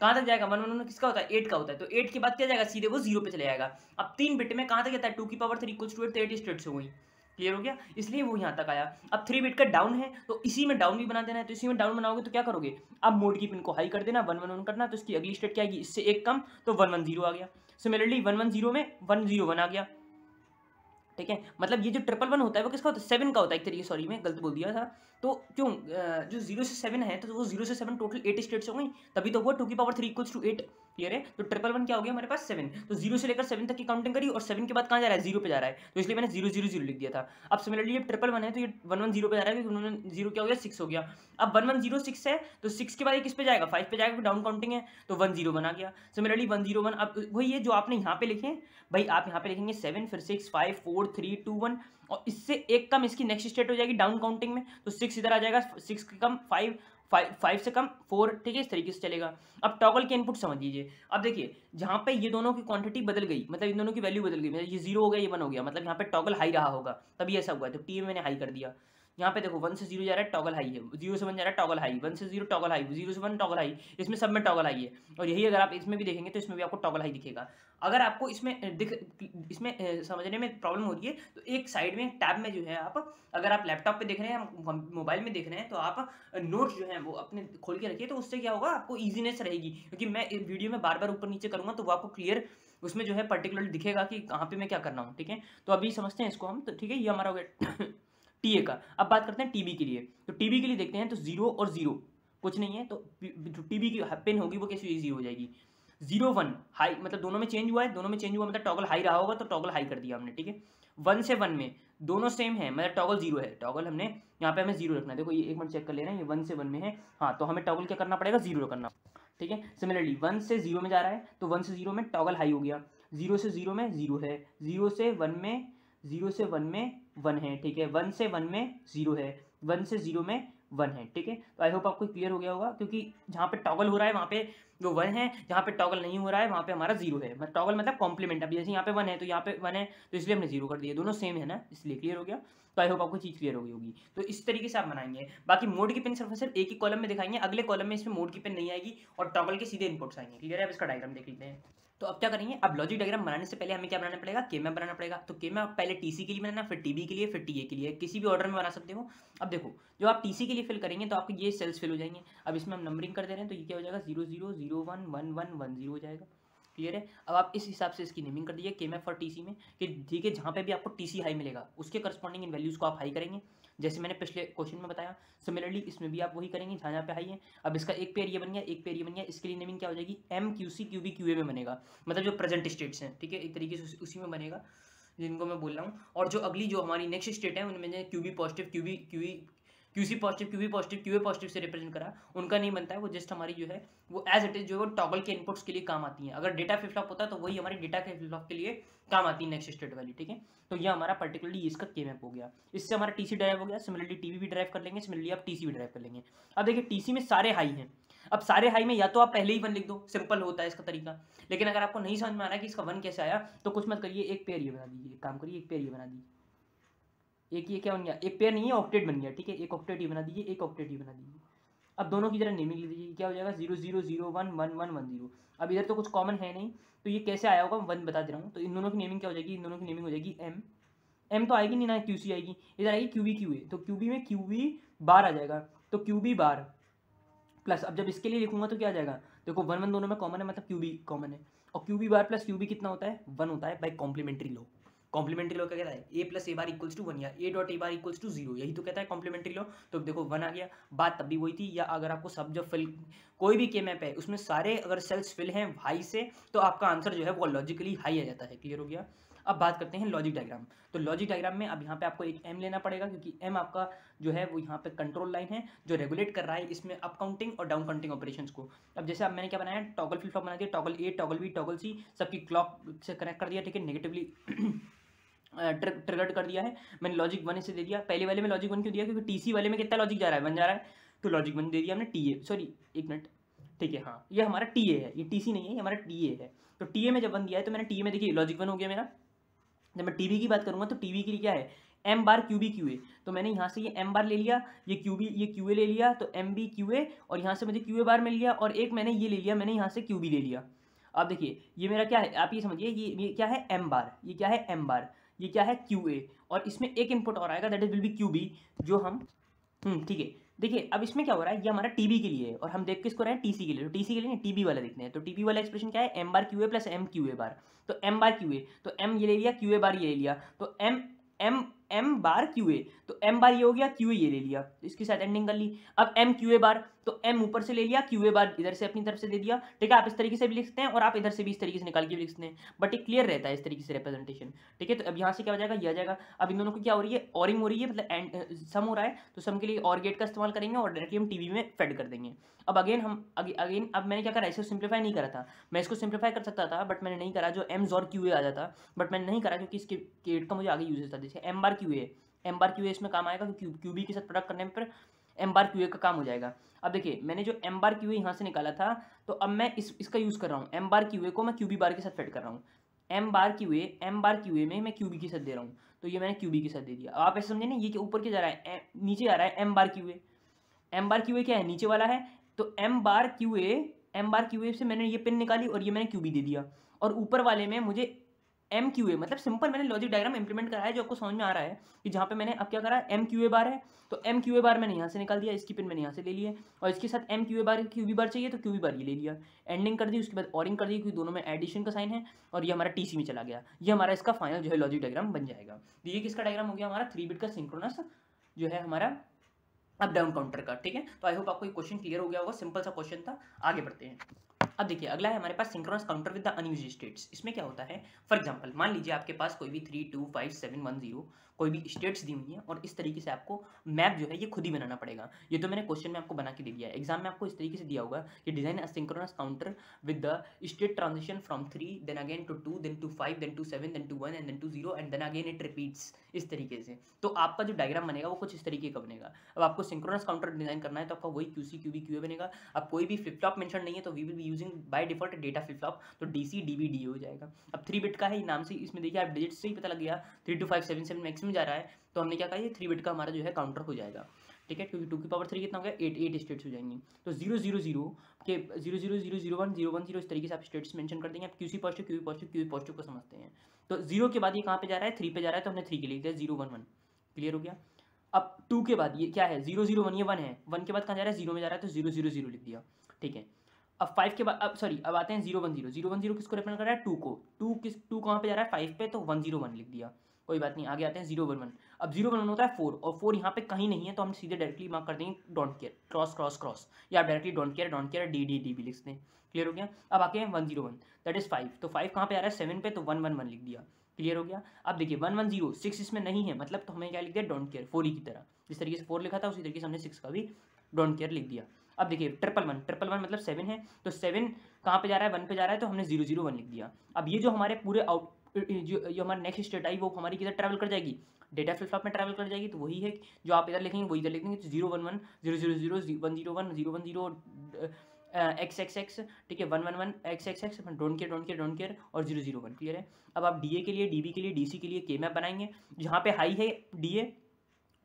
कहाँ तक जाएगा, 111 किसका होता है 8 का होता है, तो 8 के बाद क्या जाएगा सीधे वो 0 पे चले जाएगा। अब 3 बिट में कहाँ तक जाता है 2 की पावर 3 इक्वल्स टू 8, तो 8 स्टेट्स हो गई। क्लियर हो गया, इसलिए वो यहाँ तक आया। अब 3 बिट का डाउन है तो इसी में डाउन भी बना देना है, तो इसी में डाउन बनाओगे तो क्या करोगे, अब मोड की पिन को हाई कर देना 111 करना, तो इसकी अगली स्टेट क्या आएगी, इससे एक कम तो 110 आ गया। सिमिलरली 110 में 101 आ गया, ठीक है। मतलब ये जो 111 होता है वो किसका होता है 7 का होता है एक तरीके, सॉरी मैं गलत बोल दिया था। तो क्यों जो 0 से 7 है तो वो 0 से 7 टोटल 8 स्टेट्स हो गई, तभी तो हुआ 2 की पावर 3 इक्वल्स टू 8। क्लियर है, तो 111 क्या हो गया हमारे पास 7, तो 0 से लेकर 7 तक की काउंटिंग करी और 7 के बाद कहाँ जा रहा है 0 पे जा रहा है, तो इसलिए मैंने 000 लिख दिया था। अब सिमिलरली ये 111 है तो ये 110 पे जा रहा है क्योंकि 0 क्या हो गया 6 हो गया। अब 110 6 है तो 6 के बाद ये किस पे जाएगा 5 पे जाएगा, डाउन काउंटिंग है तो 101 आ गया। सिमिलरली 101 अब वही है जो आपने यहाँ पे लिखे भाई, आप यहाँ पे लिखेंगे 7 फिर 6 5 4 3 2 1 और इससे एक कम इसकी नेक्स्ट स्टेट हो जाएगी डाउन काउंटिंग में, तो 6 इधर आ जाएगा, 6 के कम 5 से कम 4, ठीक है, इस तरीके से चलेगा। अब टॉगल के इनपुट समझ लीजिए, अब देखिए जहाँ पे ये दोनों की क्वांटिटी बदल गई, मतलब इन दोनों की वैल्यू बदल गई, मतलब ये 0 हो गया ये 1 हो गया, मतलब यहाँ पे टॉगल हाई रहा होगा तभी ऐसा हुआ, तो टी में मैंने हाई कर दिया। यहाँ पे देखो 1 से 0 जा रहा है टॉगल हाई है, 0 से 1 जा रहा है टॉगल हाई, 1 से 0 टॉगल हाई, 0 से 1 टॉगल हाई, इसमें सब में टॉगल हाई है। और यही अगर आप इसमें भी देखेंगे तो इसमें भी आपको टॉगल हाई दिखेगा। अगर आपको इसमें समझने में प्रॉब्लम हो रही है तो एक साइड में टैब में जो है आप, अगर आप लैपटॉप पे देख रहे हैं मोबाइल में देख रहे हैं तो आप नोट्स जो है वो अपने खोल के रखिए, तो उससे क्या होगा आपको ईजीनेस रहेगी, क्योंकि मैं वीडियो में बार बार ऊपर नीचे करूँगा तो वो आपको क्लियर उसमें जो है पर्टिकुलरली दिखेगा कि कहाँ पे मैं क्या कर रहा हूँ, ठीक है। तो अभी समझते हैं इसको हम, तो ठीक है ये हमारा हो गया टीए का। अब बात करते हैं टीबी के लिए, तो टीबी के लिए देखते हैं तो 0 और 0 कुछ नहीं है, तो जो टीबी की पिन होगी वो कैसे ईजी हो जाएगी। 0 1 हाई, मतलब दोनों में चेंज हुआ है, दोनों में चेंज हुआ मतलब टॉगल हाई रहा होगा तो टॉगल हाई कर दिया हमने, ठीक है। 1 से 1 में दोनों सेम है, मतलब टॉगल 0 है, टॉगल हमने यहाँ पे हमें 0 रखना है। देखो ये एक मिनट चेक कर ले रहे हैं, ये 1 से 1 में है, हाँ, तो हमें टॉगल क्या करना पड़ेगा, 0 करना, ठीक है। सिमिलरली 1 से 0 में जा रहा है तो 1 से 0 में टॉगल हाई हो गया, 0 से 0 में 0 है, 0 से 1 में 0 से 1 में 1 है, ठीक है। 1 से 1 में 0 है, 1 से 0 में 1 है, ठीक है। तो आई होप आपको क्लियर हो गया होगा, क्योंकि जहाँ पे टॉगल हो रहा है वहाँ पे वो 1 है, जहाँ पे टॉगल नहीं हो रहा है वहाँ पे हमारा 0 है। मतलब टॉगल मतलब कॉम्प्लीमेंट, अब जैसे यहाँ पे 1 है तो यहाँ पे 1 है, तो इसलिए हमने 0 कर दिया, दोनों सेम है ना, इसलिए क्लियर हो गया। तो आई होप आपको चीज़ क्लियर हो गई होगी। तो इस तरीके से आप बनाएंगे। बाकी मोड की पिन सिर्फ एक ही कॉलम में दिखाएंगे, अगले कॉलम में इसमें मोड की पिन नहीं आएगी और टॉगल के सीधे इनपुट्स आएंगे, क्लियर है। अब इसका डायग्राम देख लेते हैं। तो अब क्या करेंगे, अब लॉजिक डायग्राम बनाने से पहले हमें क्या बनाना पड़ेगा, के मैप बनाना पड़ेगा। तो के मैप पहले टीसी के लिए बनाना, फिर टीबी के लिए, फिर टीए के लिए, किसी भी ऑर्डर में बना सकते हो। अब देखो, जो आप टीसी के लिए फिल करेंगे तो आपको ये सेल्स फिल हो जाएंगे। अब इसमें हम नंबरिंग कर दे रहे हैं तो ये क्या हो जाएगा, 0 0 0 1 1 1 1 0 हो जाएगा, क्लियर है। अब आप इस हिसाब से इसकी नेमिंग कर दीजिए के मैप फॉर टीसी में, कि ठीक है, जहाँ पे भी आपको टीसी हाई मिलेगा उसके करस्पॉन्डिंग इन वैल्यूज़ को आप हाई करेंगे, जैसे मैंने पिछले क्वेश्चन में बताया। सिमिलरली इसमें भी आप वही करेंगे जहाँ जहाँ पे हाई है। अब इसका एक पेयर ये बन गया, एक पेयर ये बन गया, इसके लिए नेमिंग क्या हो जाएगी, M Q C Q B Q A में बनेगा, मतलब जो प्रेजेंट स्टेट्स हैं, ठीक है, एक तरीके से उसी में बनेगा जिनको मैं बोल रहा हूँ। और जो अगली जो हमारी नेक्स्ट स्टेट है उनमें Q B positive QC positive QB positive QA positive से रिप्रेजेंट करा, उनका नहीं बनता है, वो जस्ट हमारी जो है वो एज इट इज जो है टॉगल के इनपुट्स के लिए काम आती है। अगर डेटा फ्लिप फ्लॉप होता है तो वही हमारी डेटा के फ्लिप फ्लॉप के लिए काम आती है नेक्स्ट स्टेट वाली, ठीक है। तो ये हमारा पर्टिकुलरली इसका के मैप हो गया, इससे हमारा टीसी ड्राइव हो गया। सिमिलरली टीवी भी ड्राइव कर लेंगे, सिमिलरली आप टीसी भी ड्राइव कर लेंगे। अब देखिए टीसी में सारे हाई हैं, अब सारे हाई में या तो आप पहले ही 1 लिख दो, सिंपल होता है इसका तरीका। लेकिन अगर आपको नहीं समझ में आ रहा है कि इसका 1 कैसे आया तो कुछ मत करिए, एक पेयर ये बना दीजिए, काम करिए एक पेयर ये बना दीजिए, एक ये क्या बन गया, एक पेयर नहीं है ऑक्टेट बन गया, ठीक है। एक ऑक्टेट ही बना दीजिए, एक ऑक्टेट ही बना दीजिए। अब दोनों की जरा नेमिंग लिख दीजिए, क्या हो जाएगा 0 0 0 1 1 1 1 0। अब इधर तो कुछ कॉमन है नहीं तो ये कैसे आया होगा, 1 बता दे रहा हूँ। तो इन दोनों की नेमिंग क्या हो जाएगी, इन दोनों की नेमिंग हो जाएगी एम तो आएगी नहीं ना, क्यूसी आएगी, इधर आएगी क्यूबी क्यूए, तो क्यूबी में क्यूबी बार आ जाएगा, तो क्यूबी बार प्लस, अब जब इसके लिए लिखूंगा तो क्या आ जाएगा, देखो 1 1 दोनों में कॉमन है, मतलब क्यूबी कॉमन है, और क्यूबी बार प्लस क्यूबी कितना होता है, 1 होता है by complementary law. Complementary law क्या कहता है, A plus A bar equals to 1 या A dot A bar equals to 0, यही तो कहता है कॉम्प्लीमेंट्री लॉ। तो देखो 1 आ गया, बात तब भी वही थी। या अगर आपको सब जब फिल कोई भी के मैप है उसमें सारे अगर सेल्स फिल हैं हाई से तो आपका आंसर जो है वो लॉजिकली हाई आ जाता है, क्लियर हो गया। अब बात करते हैं लॉजिक डायग्राम। तो लॉजिक डायग्राम में अब यहाँ पे आपको एक एम लेना पड़ेगा, क्योंकि एम आपका जो है वो यहाँ पे कंट्रोल लाइन है जो रेगुलेट कर रहा है इसमें अप काउंटिंग और डाउन काउंटिंग ऑपरेशंस को। अब जैसे अब मैंने क्या बनाया, टॉगल फ्लिप फ्लॉप बना दिया, टॉगल ए टॉगल बी टॉगल सी सबकी क्लॉक से कनेक्ट कर दिया, ठीक है, नेगेटिवली ट्रिगर्ड कर दिया है। मैंने लॉजिक 1 इसे दे दिया, पहले वाले में लॉजिक 1 क्यों दिया, क्योंकि टीसी वाले में कितना लॉजिक जा रहा है, 1 जा रहा है, तो लॉजिक 1 दे दिया हमने टीए, सॉरी एक मिनट, ठीक है, हाँ ये हमारा टीए है, ये टीसी नहीं है, ये हमारा टीए है। तो टीए में जब 1 दिया है तो मैंने टीए में देखिए लॉजिक 1 हो गया मेरा। जब मैं टीवी की बात करूंगा तो टीवी के लिए क्या है, एम बार क्यूबी क्यूए, तो मैंने यहाँ से ये एम बार ले लिया, ये क्यूबी ये क्यूए ले लिया, तो एम बी क्यूए, और यहाँ से मुझे क्यूए बार मिल लिया, और एक मैंने ये ले लिया, मैंने यहाँ से क्यूबी ले लिया। अब देखिए ये मेरा क्या है, आप ये समझिए, ये क्या है एम बार, ये क्या है एम बार, ये क्या है क्यूए, और इसमें एक इनपुट और आएगा that is will be QB, जो हम ठीक है। देखिए अब इसमें क्या हो रहा है, ये हमारा टीबी के लिए है और हम देख किसको रहे हैं, टीसी के लिए। तो टीसी के लिए नहीं, टीबी वाला देखते हैं। तो टीबी वाला एक्सप्रेशन क्या है, एम बार क्यूए प्लस एम क्यूए बार, तो एम बार क्यूए, तो एम ये ले लिया, क्यूए बार ये ले लिया, तो एम एम एम बार क्यूए, तो एम बार ये हो गया, क्यूए ये ले लिया, इसके साथ एंडिंग कर ली। अब एम क्यूए बार, तो एम ऊपर से ले लिया, क्यूए बार इधर से अपनी तरफ से दे दिया, ठीक है। आप इस तरीके से भी लिख सकते हैं और आप इधर से भी इस तरीके से निकाल के भी लिख सकते हैं, बट एक क्लियर रहता है इस तरीके से रिप्रेजेंटेशन, ठीक है। तो अब यहाँ से क्या हो जाएगा, ये आ जाएगा। अब इन दोनों को क्या हो रही है, ऑरिंग हो रही है, मतलब सम हो रहा है, तो सम के लिए और गेट का इस्तेमाल करेंगे और डायरेक्टली हम टीवी में फेड कर देंगे। अब अगेन अब मैंने क्या करा, इसे सिंप्लीफाई नहीं करा था, मैं इसको सिंप्लीफाई कर सकता था बट मैंने नहीं करा, जो एम और क्यूए आ जाता, बट मैंने नहीं करा क्योंकि इसके गेट का मुझे आगे यूजेस था। जैसे एम बार क्यूए, एम बार क्यूए इसमें काम आएगा क्योंकि क्यूबी के साथ प्रोडक्ट करने पर एम बार क्यूए का काम हो जाएगा। अब देखिए मैंने जो एम बार क्यूए यहाँ से निकाला था, तो अब मैं इसका यूज़ कर रहा हूँ, एम बार क्यूए को मैं क्यूबी बार के साथ फेड कर रहा हूँ। एम बार क्यूए में मैं क्यूबी के साथ दे रहा हूँ, तो ये मैंने क्यूबी के साथ दे दिया। आप ऐसे समझे ना, ये ऊपर के जा रहा है, नीचे आ रहा है एम बार क्यूए, एम बार क्यूए क्या है, नीचे वाला है, तो एम बार क्यूए से मैंने ये पिन निकाली और ये मैंने क्यूबी दे दिया, और ऊपर वाले में मुझे एम क्यू ए, मतलब सिंपल मैंने लॉजिक डायग्राम इंप्लीमेंट करा है जो आपको समझ में आ रहा है कि जहाँ पे मैंने अब क्या करा, एम क्यू ए बार है, तो एम क्यू ए बार मैंने यहाँ से निकाल दिया, इसकी पिन मैंने यहाँ से ले लिया, और इसके साथ M Q A bar QB bar चाहिए तो क्यूबी बार ये ले लिया, एंडिंग कर दी, उसके बाद ऑरिंग कर दी क्योंकि दोनों में एडिशन का साइन है, और ये हमारा टीसी में चला गया। ये हमारा इसका फाइनल जो है लॉजिक डायग्राम बन जाएगा। तो ये किसका डायग्राम हो गया, हमारा 3 बिट का सिंक्रोनस जो है हमारा अप डाउन काउंटर का, ठीक है। तो आई होप आपको ये क्वेश्चन क्लियर हो गया होगा, सिंपल सा क्वेश्चन था। आगे बढ़ते हैं। अब देखिए अगला है हमारे पास synchronous counter with the unused states. इसमें क्या होता है, फॉर एग्जांपल मान लीजिए आपके पास कोई भी 3 2 5 7 1 0 कोई भी स्टेट्स दी हुई हैं और इस तरीके से आपको मैप जो है ये खुद ही बनाना पड़ेगा। ये तो मैंने क्वेश्चन में आपको बना के दे दिया है, एग्जाम में आपको इस तरीके से दिया होगा कि design a synchronous counter with the state transition from 3 then again to 2 then to 5 then to 7 then to 1 and then to 0 and then again it repeats, इस तरीके से। तो आपका जो डायग्राम बनेगा वो कुछ इस तरीके का बनेगा। अब आपको सिंक्रोनस काउंटर डिजाइन करना है तो आपका वही QC QB QA बनेगा। अब कोई भी फ्लिप फ्लॉप मेंशन नहीं है तो we will be using by default data flip flop, तो DC DB DA हो जाएगा। अब 3 बिट का है नाम से, इसमें देखिए आप डिजिट से ही पता लग गया 3 2 5 7 7 मैक्सिमम जा रहा है, तो हमने क्या कहा ये 3 बिट का हमारा जो है काउंटर हो जाएगा, ठीक है, क्योंकि 2 की पावर 3 कितना हो गया 8 स्टेट्स हो जाएंगी। तो 0 0 0 के 0 0 0 0 1 0 1 0 इस तरीके से आप स्टेट्स मेंशन कर देंगे। आप QC positive QB positive QA positive को समझते हैं। तो 0 के बाद ये कहाँ पे जा रहा है, 3 पे जा रहा है, तो हमने 3 के लिए 0 1 1 क्लियर हो गया। अब 2 के बाद ये क्या है 0 0 1, ये 1 है, 1 के बाद कहाँ जा रहा है 0 में जा रहा है, तो 0 0 0 लिख दिया, ठीक है। अब 5 के बाद अब आते हैं 0 1 0 0 1 0 किसको रिप्रेजेंट कर रहा है 2 को, 2 कहाँ पे जा रहा है 5 पे, तो 1 0 1 लिख दिया, कोई बात नहीं। आगे आते हैं 0 1 1। अब 0 1 1 होता है 4 और 4 यहाँ पे कहीं नहीं है, तो हम सीधे डायरेक्टली मार्क कर देंगे don't care cross cross cross, या आप डायरेक्टली डोंट केयर डी भी लिखते हैं, क्लियर हो गया। अब आके हैं 1 0 1 दैट इज 5, तो 5 कहाँ पे आ रहा है 7 पे, तो 1 1 1 लिख दिया, क्लियर हो गया। अब देखिए 1 1 0 6 इसमें नहीं है, मतलब तो हमें क्या लिख दिया डोंट केयर 4 की तरह, जिस तरीके से 4 लिखा था उसी तरीके से हमने 6 का भी डोंट केयर लिख दिया। अब देखिए 1 मतलब 7 है, तो 7 कहाँ पे जा रहा है 1 पे जा रहा है, तो हमने 0 0 1 लिख दिया। अब ये जो हमारे पूरे जो हमारी नेक्स्ट स्टेट आई वो हमारी किधर ट्रैवल कर जाएगी, डेटा फ्लिप फ्लॉप में ट्रैवल कर जाएगी, तो वही है जो आप इधर लिखेंगे वही इधर लिखेंगे, तो 0 1 1 0 0 0 1 0 1 0 1 0 x, ठीक है 1 1 1 x डोंट केयर और 0 0 1, क्लियर है। अब आप DA के लिए DB के लिए DC के लिए के मैप बनाएंगे, जहाँ पे हाई है DA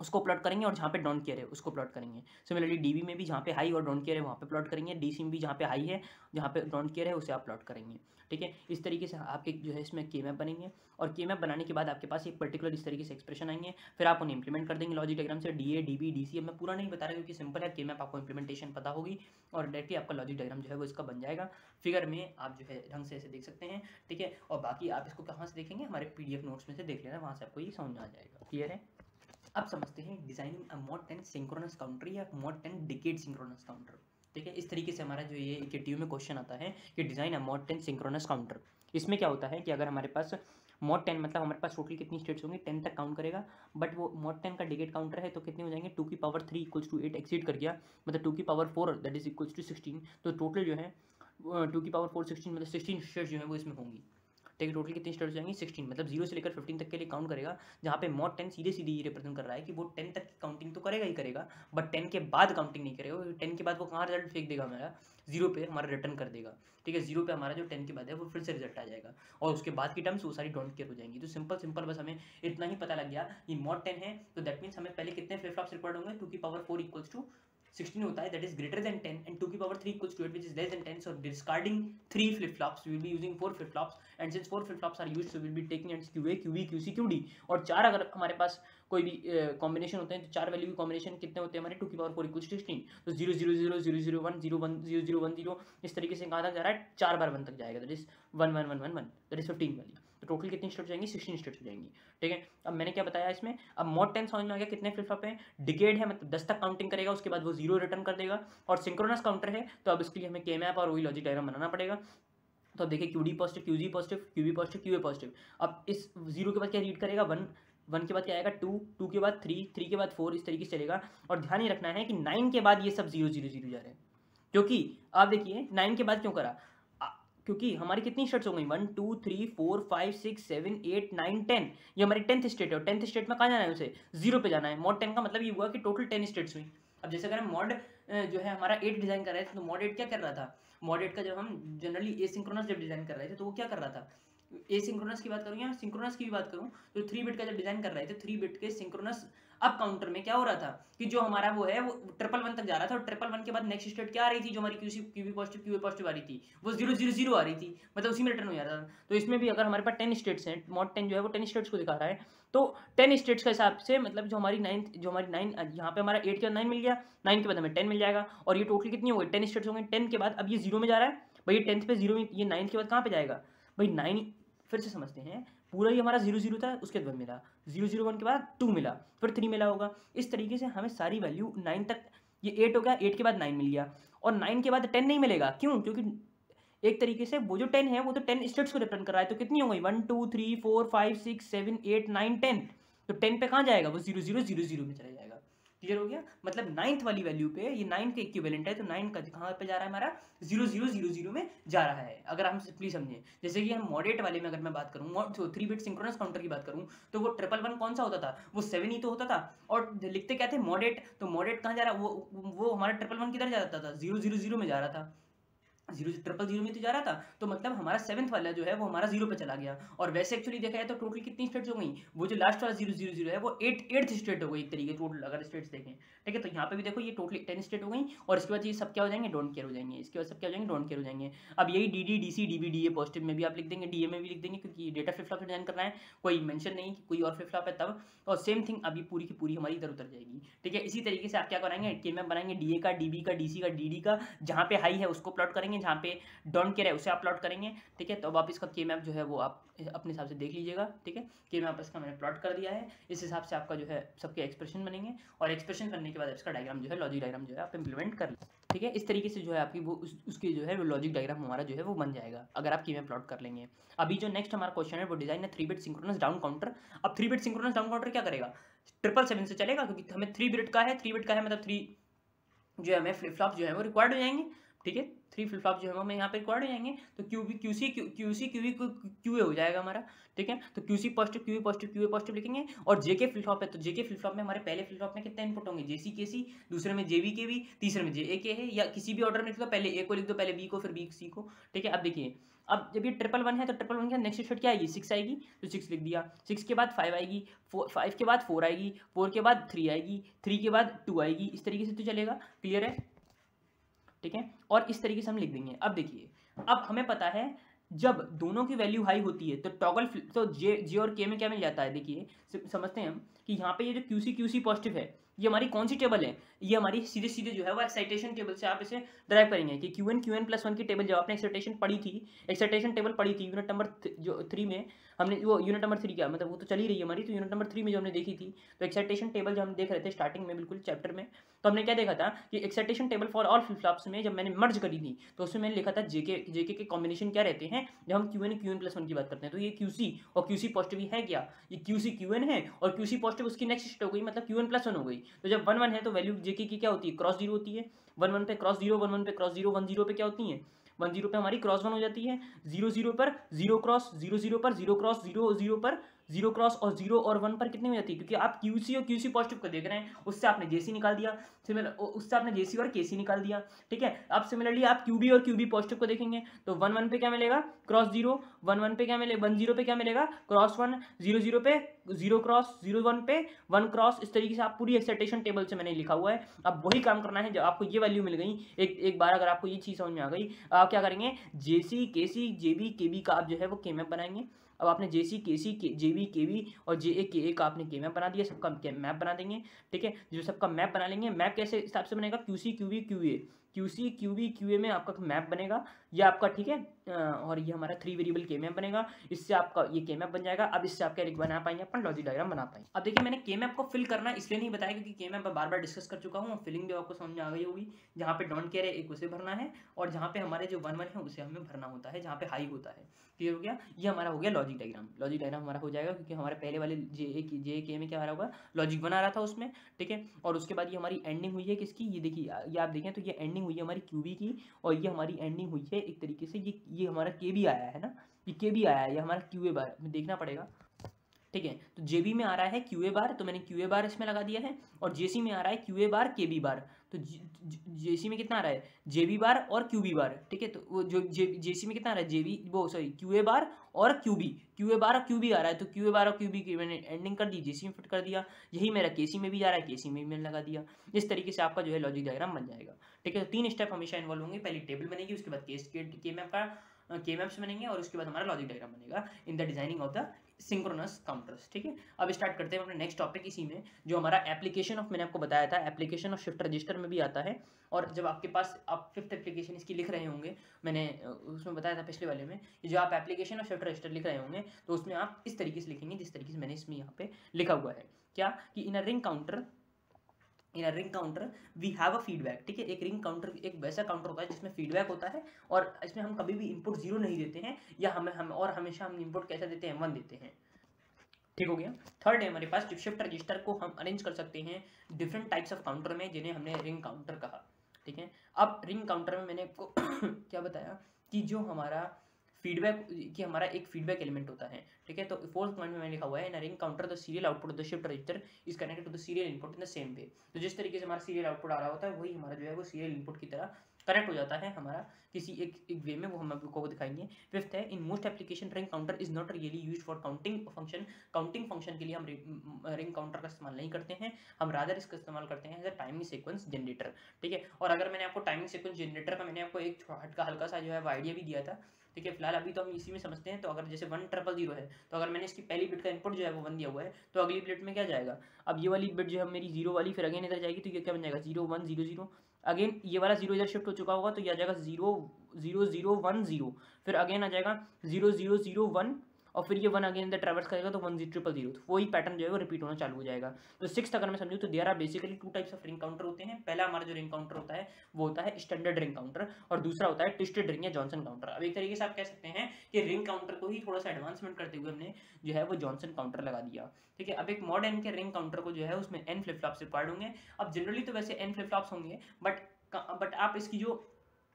उसको प्लॉट करेंगे और जहाँ पे डोंट केयर है उसको प्लॉट करेंगे। सिमिलरली DB में भी जहाँ पे हाई और डोंट केयर है वहाँ पे प्लॉट करेंगे, DC में भी जहाँ पे हाई है जहाँ पे डोंट केयर है उसे आप प्लॉट करेंगे, ठीक है। इस तरीके से आपके जो है इसमें के मैप बनेंगे और के मैप बनाने के बाद आपके पास एक पर्टिकुलर इस तरीके से एक्सप्रेशन आएंगे, फिर आप उन्हें इंप्लीमेंट कर देंगे लॉजिक डायग्राम से DA DB DC। अब मैं पूरा नहीं बता रहा क्योंकि सिंपल है, के मैप आपको इंप्लीमेंटेशन पता होगी और डायरेक्टली आपका लॉजिक डायग्राम जो है वो इसका बन जाएगा। फिगर में आप जो है ढंग से ऐसे देख सकते हैं, ठीक है। और बाकी आप इसको कहाँ से देखेंगे, हमारे PDF नोट्स में से देख लेना, वहाँ से आपको ये समझ आ जाएगा, क्लियर है। अब समझते हैं डिजाइनिंग अ मॉड 10 सिंक्रोनस काउंटर या मॉड 10 डिकेड सिंक्रोनस काउंटर, ठीक है। इस तरीके से हमारा जो ये KTU में क्वेश्चन आता है कि डिजाइन अ मॉड 10 सिंक्रोनस काउंटर। इसमें क्या होता है कि अगर हमारे पास मॉड 10 मतलब हमारे पास टोटल कितनी स्टेट्स होंगी 10 तक काउंट करेगा, बट वो मॉड 10 का डिकेड काउंटर है तो कितने हो जाएंगे 2 की पावर 3 इक्वल्स टू 8 एक्सीड कर गया, मतलब 2 की power 4 that is equals to 16, तो टोटल जो है 2 की पावर 4 16 मतलब 16 स्टेट्स जो है वो इसमें होंगी, ठीक है। टोटल कितनी स्टेट्स जाएंगी 16, मतलब 0 से लेकर 15 तक के लिए काउंट करेगा, जहाँ पे मॉड 10 सीधे ये रिप्रेजेंट कर रहा है कि वो 10 तक की काउंटिंग तो करेगा ही करेगा, बट 10 के बाद काउंटिंग नहीं करेगा। 10 के बाद वो कहाँ रिजल्ट फेंक देगा, हमारा 0 पे हमारा रिटर्न कर देगा, ठीक है। 0 पे हमारा जो 10 के बाद है वो फिर से रिजल्ट आ जाएगा और उसके बाद की टर्म्स वो सारी डोंट केयर हो जाएंगी। तो सिंपल बस हमें इतना ही पता लग गया कि मॉड 10 है, तो दैट मीन्स हमें पहले कितने फ्लिप फ्लॉप्स रिक्वायर्ड होंगे 2 की पावर 4 इक्वल्स टू 16 होता है, that is greater than 10, and 2 की power 3 equals to 8 which is less than 10. So discarding 3 flip flops we will be using 4 flip flops, and since 4 flip flops are used so we will be taking as QA QB QC QD, और 4 अगर हमारे पास कोई भी combination होते हैं तो 4 value की combination कितने होते हैं हमारे 2 की पावर 4 इक्वल्स टू 16, तो 0 0 0 0 0 1 0 1 0 0 1 0 इस तरीके से कहाँ तक जा रहा है 4 बार 1 तक जाएगा, दैट इज 1 1 1 1 1 दैट इज 15 वाली। तो टोटल कितनी स्टेट्स जाएंगी 16 स्टेट्स हो जाएंगी, ठीक है। अब मैंने क्या बताया इसमें, अब मॉड 10 समझ में आ गया कितने फ्लिप फ्लॉप है, डिकेड है मतलब 10 तक काउंटिंग करेगा उसके बाद वो 0 रिटर्न कर देगा, और सिंक्रोनस काउंटर है तो अब इसके लिए हमें के मैप और वही लॉजिक डायग्राम बनाना पड़ेगा। तो अब देखिए QD positive QG positive QB positive QA positive. अब इस 0 के बाद क्या रीड करेगा 1, 1 के बाद क्या आएगा 2, 2 के बाद 3, 3 के बाद 4, इस तरीके से चलेगा। और ध्यान ही रखना है कि 9 के बाद ये सब 0 0 0 जा रहे हैं, क्योंकि आप देखिए 9 के बाद क्यों करा, क्योंकि हमारी कितनी स्टेट्स हो गई 1 2 3 4 5 6 7 8 9 10, ये हमारी 10th स्टेट है और 10th स्टेट में कहाँ जाना है उसे 0 पे जाना है। मॉड 10 का मतलब ये हुआ कि टोटल 10 स्टेट्स हुई। अब जैसे अगर हम मॉड जो है हमारा 8 डिजाइन कर रहे थे तो मॉड 8 क्या कर रहा था, मॉड 8 का जब हम जनरली एसिंक्रोनस जब डिजाइन कर रहे थे तो वो क्या कर रहा था, एसिंक्रोनस की बात करूँ या सिंक्रोनस की भी बात करूँ, तो 3 बिट का जब डिजाइन कर रहे थे 3 बिट के सिंक्रोनस अब काउंटर में क्या हो रहा था कि जो हमारा वो है वो 111 तक जा रहा था, और 111 के बाद नेक्स्ट स्टेट क्या आ रही थी जो हमारी QB पॉजिटिव QA पॉजिटिव आ रही थी वो 0 0 0 आ रही थी, मतलब उसी में रिटर्न हो जाता था। तो इसमें भी अगर हमारे पास 10 स्टेट्स हैं, मॉड 10 जो है वो 10 स्टेट्स को दिखा रहा है, तो 10 स्टेट्स के हिसाब से मतलब जो हमारी 9 यहाँ पे हमारा 8 के बाद 9 मिल गया, 9 के बाद हमें 10 मिल जाएगा, और ये टोटल कितनी हो गई 10 स्टेट्स होंगे। 10 के बाद अब ये 0 में जा रहा है भाई, 10th पे 0, ये 9 के बाद कहाँ पे जाएगा भाई 9, फिर से समझते हैं, पूरा ही हमारा 0 0 था, उसके बाद मिला 0 0 1 के बाद 2 मिला, फिर 3 मिला होगा। इस तरीके से हमें सारी वैल्यू 9 तक, ये 8 हो गया, 8 के बाद 9 मिल गया, और 9 के बाद 10 नहीं मिलेगा, क्यों, क्योंकि एक तरीके से वो जो 10 है वो तो 10 स्टेट्स को रिप्रेजेंट कर रहा है, तो कितनी हो गई 1 2 3 4 5 6 7 8 9 10, तो 10 पे कहाँ जाएगा वो 0 0 0 0 में चला जाएगा। क्लियर हो गया, मतलब 9th वाली वैल्यू पे ये 9 के इक्विवेलेंट है, तो 9 का कहाँ पे जा रहा है हमारा 0 0 0 0 में जा रहा है। अगर हम सिंपली समझें, जैसे कि हम मॉडरेट वाले में अगर मैं बात करूँ, 3 बिट सिंक्रोनस काउंटर की बात करूँ, तो वो 111 कौन सा होता था, वो 7 ही तो होता था, और लिखते क्या थे मॉडरेट, तो मॉडरेट कहाँ जा रहा है, वो हमारा 111 किधर जाता था 0 0 0 में जा रहा था, 0 0 में तो जा रहा था, तो मतलब हमारा 7th वाला जो है वो हमारा 0 पे चला गया। और वैसे एक्चुअली देखा जाए तो टोटल कितनी स्टेट्स हो गई, वो जो लास्ट वाला 0 0 0 है वो 8th स्टेट हो गई एक तरीके टोटल अगर स्टेट्स देखें, ठीक है। तो यहाँ पे भी देखो ये टोटली 10 स्टेट हो गई, और इसके बाद ये सब क्या हो जाएंगे, डोंट केयर हो जाएंगे, इसके बाद सब क्या हो जाएंगे, डोंट केयर हो जाएंगे। अब यही D D D C D B D A positive में भी आप लिख देंगे, डी ए में भी लिख देंगे, क्योंकि डेटा फ्लिप फ्लॉप डिजाइन करना है, कोई मेंशन नहीं कि कोई और फ्लिप फ्लॉप है तब, और सेम थिंग अभी पूरी की पूरी हमारी इधर उतर जाएगी, ठीक है। इसी तरीके से आप क्या कराएंगे, के मैप बनाएंगे डीए का, डीबी का, डीसी का, डीडी का, जहाँ पे हाई है उसको प्लॉट करेंगे, जहाँ पे डोंट केयर है उसे आप प्लॉट करेंगे, ठीक है। तो अब आप इसका के मैप जो है वो आप अपने हिसाब से देख लीजिएगा, ठीक है। के मैप इसका मैंने प्लॉट कर दिया है, इस हिसाब से आपका जो है सबके एक्सप्रेशन बनेंगे, और एक्सप्रेशन करने के बाद इसका डायग्राम जो है लॉजिक डायग्राम जो है आप इंप्लीमेंट कर लें, ठीक है। इस तरीके से जो है आपकी वो उसके जो है वो लॉजिक डायग्राम हमारा जो है वो बन जाएगा अगर आप के मैप प्लॉट कर लेंगे। अभी जो नेक्स्ट हमारा क्वेश्चन है वो डिजाइन है 3 बिट सिंक्रोनस डाउन काउंटर। अब 3 बिट सिंक्रोनस डाउन काउंटर क्या करेगा, 777 से चलेगा, क्योंकि हमें 3 बिट का है, 3 बिट का है मतलब 3 जो है हमें फ्लिप फ्लॉप जो है वो रिक्वायर्ड हो जाएंगे, ठीक है। 3 फ्लिप फ्लॉप जो है हमें यहाँ पे रिक्वायर्ड हो जाएंगे, तो क्यूए हो जाएगा हमारा, ठीक है। तो क्यूसी पॉजिटिव क्यूए पॉजिटिव लिखेंगे, और जेके फ्लिप फ्लॉप है तो जेके फ्लिप फ्लॉप में हमारे पहले फ्लिप फ्लॉप में कितने इनपुट होंगे, जेसी केसी, दूसरे में जेबी केबी, तीसरे में जे के है, या किसी भी ऑर्डर में लिख दो, पहले ए को लिख दो, पहले बी को, फिर बी सी को, ठीक है। अब देखिए, अब जब ये 111 है तो 111 के नेक्स्ट स्टेट क्या आएगी, 6 आएगी, तो 6 लिख दिया, 6 के बाद 5 आएगी, 5 के बाद 4 आएगी, 4 के बाद 3 आएगी, 3 के बाद 2 आएगी, इस तरीके से तो चलेगा, क्लियर है, ठीक है। और इस तरीके से हम लिख देंगे। अब देखिए, अब हमें पता है जब दोनों की वैल्यू हाई होती है तो टॉगल तो जे और के में क्या मिल जाता है, देखिए समझते हैं हम कि यहाँ पे ये जो क्यूसी पॉजिटिव है ये हमारी कौन सी टेबल है, ये हमारी सीधे सीधे जो है वो एक्साइटेशन टेबल से आप इसे ड्राइव करेंगे कि क्यू एन प्लस 1 की टेबल जब आपने एक्साइटेशन पढ़ी थी, एक्साइटेशन टेबल पढ़ी थी यूनिट नंबर जो 3 में, हमने वो यूनिट नंबर 3 क्या मतलब वो तो चली रही है हमारी, तो यूनिट नंबर 3 में जो हमने देखी थी, तो एक्साइटेशन टेबल जो हम देख रहे थे स्टार्टिंग में बिल्कुल चैप्टर में, तो हमने क्या देखा था कि excitation table for all flip flops में जब मैंने मर्ज करी थी तो उसमें मैंने लिखा था जेके के कॉम्बिनेशन क्या रहते हैं जब हम क्यू एन प्लस 1 की बात करते हैं, तो ये क्यूसी और क्यूसी पॉजिटिव है क्या, ये क्यूसी क्यूएन है और क्यूसी पॉजिटिव उसकी नेक्स्ट स्टेट हो गई, मतलब क्यूएन प्लस 1 हो गई। तो जब 1 1 है तो वैल्यू जेके की क्या होती है, क्रॉस 0 होती है, 1 1 पे क्रॉस 0, 1 1 पे क्रॉस 0, 1 0 पे क्या होती है, 1 0 पे हमारी क्रॉस 1 हो जाती है, 0 0 पर 0 क्रॉस 0 0 पर 0 क्रॉस 0 0 पर 0 क्रॉस और 0 और 1 पर कितनी हो जाती है, क्योंकि आप क्यूसी और क्यूसी पॉजिटिव को देख रहे हैं, उससे आपने जेसी निकाल दिया, उससे आपने जेसी और केसी निकाल दिया, ठीक है। अब सिमिलरली आप क्यूबी और क्यूबी पॉजिटिव को देखेंगे तो 1 1 पे क्या मिलेगा, क्रॉस 0, 1 1 पे क्या मिलेगा, 1 0 पे क्या मिलेगा, क्रॉस 1, 0 0 पे 0 क्रॉस 0 1 पे 1 क्रॉस, इस तरीके से आप पूरी एक्साइटेशन टेबल से मैंने लिखा हुआ है। अब वही काम करना है, जब आपको ये वैल्यू मिल गई एक बार अगर आपको ये चीज़ समझ में आ गई, आप क्या करेंगे, जेसी केसी जेबी केबी का आप जो है वो के मैप बनाएंगे। अब आपने जेसी केसी जेबी केबी और जे ए के का आपने के मैप बना दिया, सबका मैप बना देंगे, ठीक है। जो सबका मैप बना लेंगे, मैप कैसे हिसाब से बनेगा, QC QB QA, QC QB QA में आपका मैप बनेगा ये आपका, ठीक है। और ये हमारा 3 वेरिएबल के मैप बनेगा, इससे आपका ये के मैप बन जाएगा। अब इससे आप क्या बना पाएंगे, अपन लॉजिक डायग्राम बना पाएंगे। अब देखिए, मैंने के मैप को फिल करना इसलिए नहीं बताया क्योंकि के मैप बार बार डिस्कस कर चुका हूँ, फिलिंग भी आपको समझ में आ गई होगी। जहाँ पे डोंट केयर है एक उसे भरना है, और जहाँ पे हमारे जो 1 1 है उसे हमें भरना होता है, जहाँ पे हाई होता है, क्लियर हो गया। ये हमारा हो गया लॉजिक डायग्राम, लॉजिक डायग्राम हमारा हो जाएगा क्योंकि हमारे पहले वाले जे के में क्या आ रहा होगा, लॉजिक बना रहा था उसमें, ठीक है। और उसके बाद ये हमारी एंडिंग हुई है किसकी, ये देखिए, ये आप देखें तो ये एंडिंग हुई है हमारी क्यूबी की, और ये हमारी एंडिंग हुई है एक तरीके से ये हमारा के भी आया है ना, ये के भी आया है, ये हमारा क्यूए बार में देखना पड़ेगा, ठीक है। तो जेबी में आ रहा है क्यूए बार, तो मैंने क्यूए बार इसमें लगा दिया है, और जेसी में आ रहा है क्यूए बार केबी बार, तो जेसी में कितना आ रहा है, जेबी बार और क्यूबी बार, ठीक है। तो वो जो जेसी में कितना आ रहा है, जेबी वो सॉरी क्यूए बार और क्यूए बार और क्यूबी आ रहा है, तो क्यूए बार और क्यूबी की मैंने एंडिंग कर दी, जेसी में फिट कर दिया। यही मेरा केसी में भी जा रहा है, केसी में भी मैंने लगा दिया। इस तरीके से आपका जो है लॉजिक डायग्राम बन जाएगा, ठीक है। तो 3 स्टेप हमेशा इन्वॉल्व होंगे, पहले टेबल बनेगी, उसके बाद के मैप का के मैप्स बनेंगे, और उसके बाद हमारा लॉजिक डायग्राम बनेगा in the designing of the synchronous counters, ठीक है। अब स्टार्ट करते हैं अपने नेक्स्ट टॉपिक इसी में, जो हमारा एप्लीकेशन ऑफ, मैंने आपको बताया था एप्लीकेशन ऑफ शिफ्ट रजिस्टर में भी आता है। और जब आपके पास आप 5th एप्लीकेशन इसकी लिख रहे होंगे, मैंने उसमें बताया था पिछले वाले में, जो आप एप्लीकेशन ऑफ शिफ्ट रजिस्टर लिख रहे होंगे तो उसमें आप इस तरीके से लिखेंगे जिस तरीके से मैंने इसमें यहाँ पे लिखा हुआ है, क्या कि in a ring counter in a ring counter we have a feedback, ठीक है। एक रिंग काउंटर एक वैसा काउंटर होता है जिसमें फीडबैक होता है और इसमें हम कभी भी इनपुट 0 नहीं देते हैं, या हम और हमेशा हम इनपुट कैसा देते हैं, 1 देते हैं, ठीक हो गया। थर्ड है हमारे पास शिफ्ट रजिस्टर को हम अरेंज कर सकते हैं डिफरेंट टाइप्स ऑफ काउंटर में, जिन्हें हमने रिंग काउंटर कहा, ठीक है। अब रिंग काउंटर में मैंने आपको क्या बताया कि जो हमारा फीडबैक कि हमारा एक फीडबैक एलिमेंट होता है, ठीक है। तो फोर्थ पॉइंट में मैंने लिखा हुआ है in ring counter the serial output of the shift register is connected to the serial input in the same way. तो जिस तरीके से हमारा सीरियल आउटपुट आ रहा होता है वही हमारा जो है वो सीरियल इनपुट की तरह कनेक्ट हो जाता है हमारा किसी एक वे में, वो हम आपको दिखाएंगे। फिफ्थ है in most application ring counter is not really used for counting function. Counting function के लिए हम रिंग काउंटर का इस्तेमाल नहीं करते हैं, हम रादर इसका इस्तेमाल करते हैं as a timing sequence generator, ठीक है। और अगर मैंने आपको टाइमिंग सीक्वेंस जनरेटर का मैंने आपको एक हल्का सा जो है आइडिया भी दिया था, ठीक है। फिलहाल अभी तो हम इसी में समझते हैं। तो अगर जैसे 1000 है, तो अगर मैंने इसकी पहली बिट का इनपुट जो है वो 1 दिया हुआ है, तो अगली बिट में क्या जाएगा, अब ये वाली बिट जो है मेरी 0 वाली, फिर अगेन इधर जाएगी, तो ये क्या बन जाएगा 0 1 0 0, अगेन ये वाला 0 इधर शिफ्ट हो चुका होगा, तो ये आ जाएगा 0 0 0 1 0, फिर अगेन आ जाएगा 0 0 0 1, और फिर ये 1 अगेन इधर ट्रैवर्स करेगा तो 1 0 0 0, तो वही पैटर्न जो है वो रिपीट होना चालू हो जाएगा। तो 6th अगर मैं समझूँ तो there are basically 2 types of ring counter होते हैं। पहला हमारा जो रिंग काउंटर होता है वो होता है स्टैंडर्ड रिंग काउंटर, और दूसरा होता है ट्विस्टेड रिंग या जॉनसन काउंटर। अब एक तरीके से आप कह सकते हैं कि रिंग काउंटर को ही थोड़ा सा एडवांसमेंट करते हुए हमने जो है वो जॉनसन काउंटर लगा दिया, ठीक है। अब एक मॉडर्न के रिंग काउंटर को जो है उसमें n फ्लिप फ्लॉप्स रिक्वायर्ड होंगे। अब जनरली तो वैसे n फ्लिप फ्लॉप्स होंगे, बट आप इसकी जो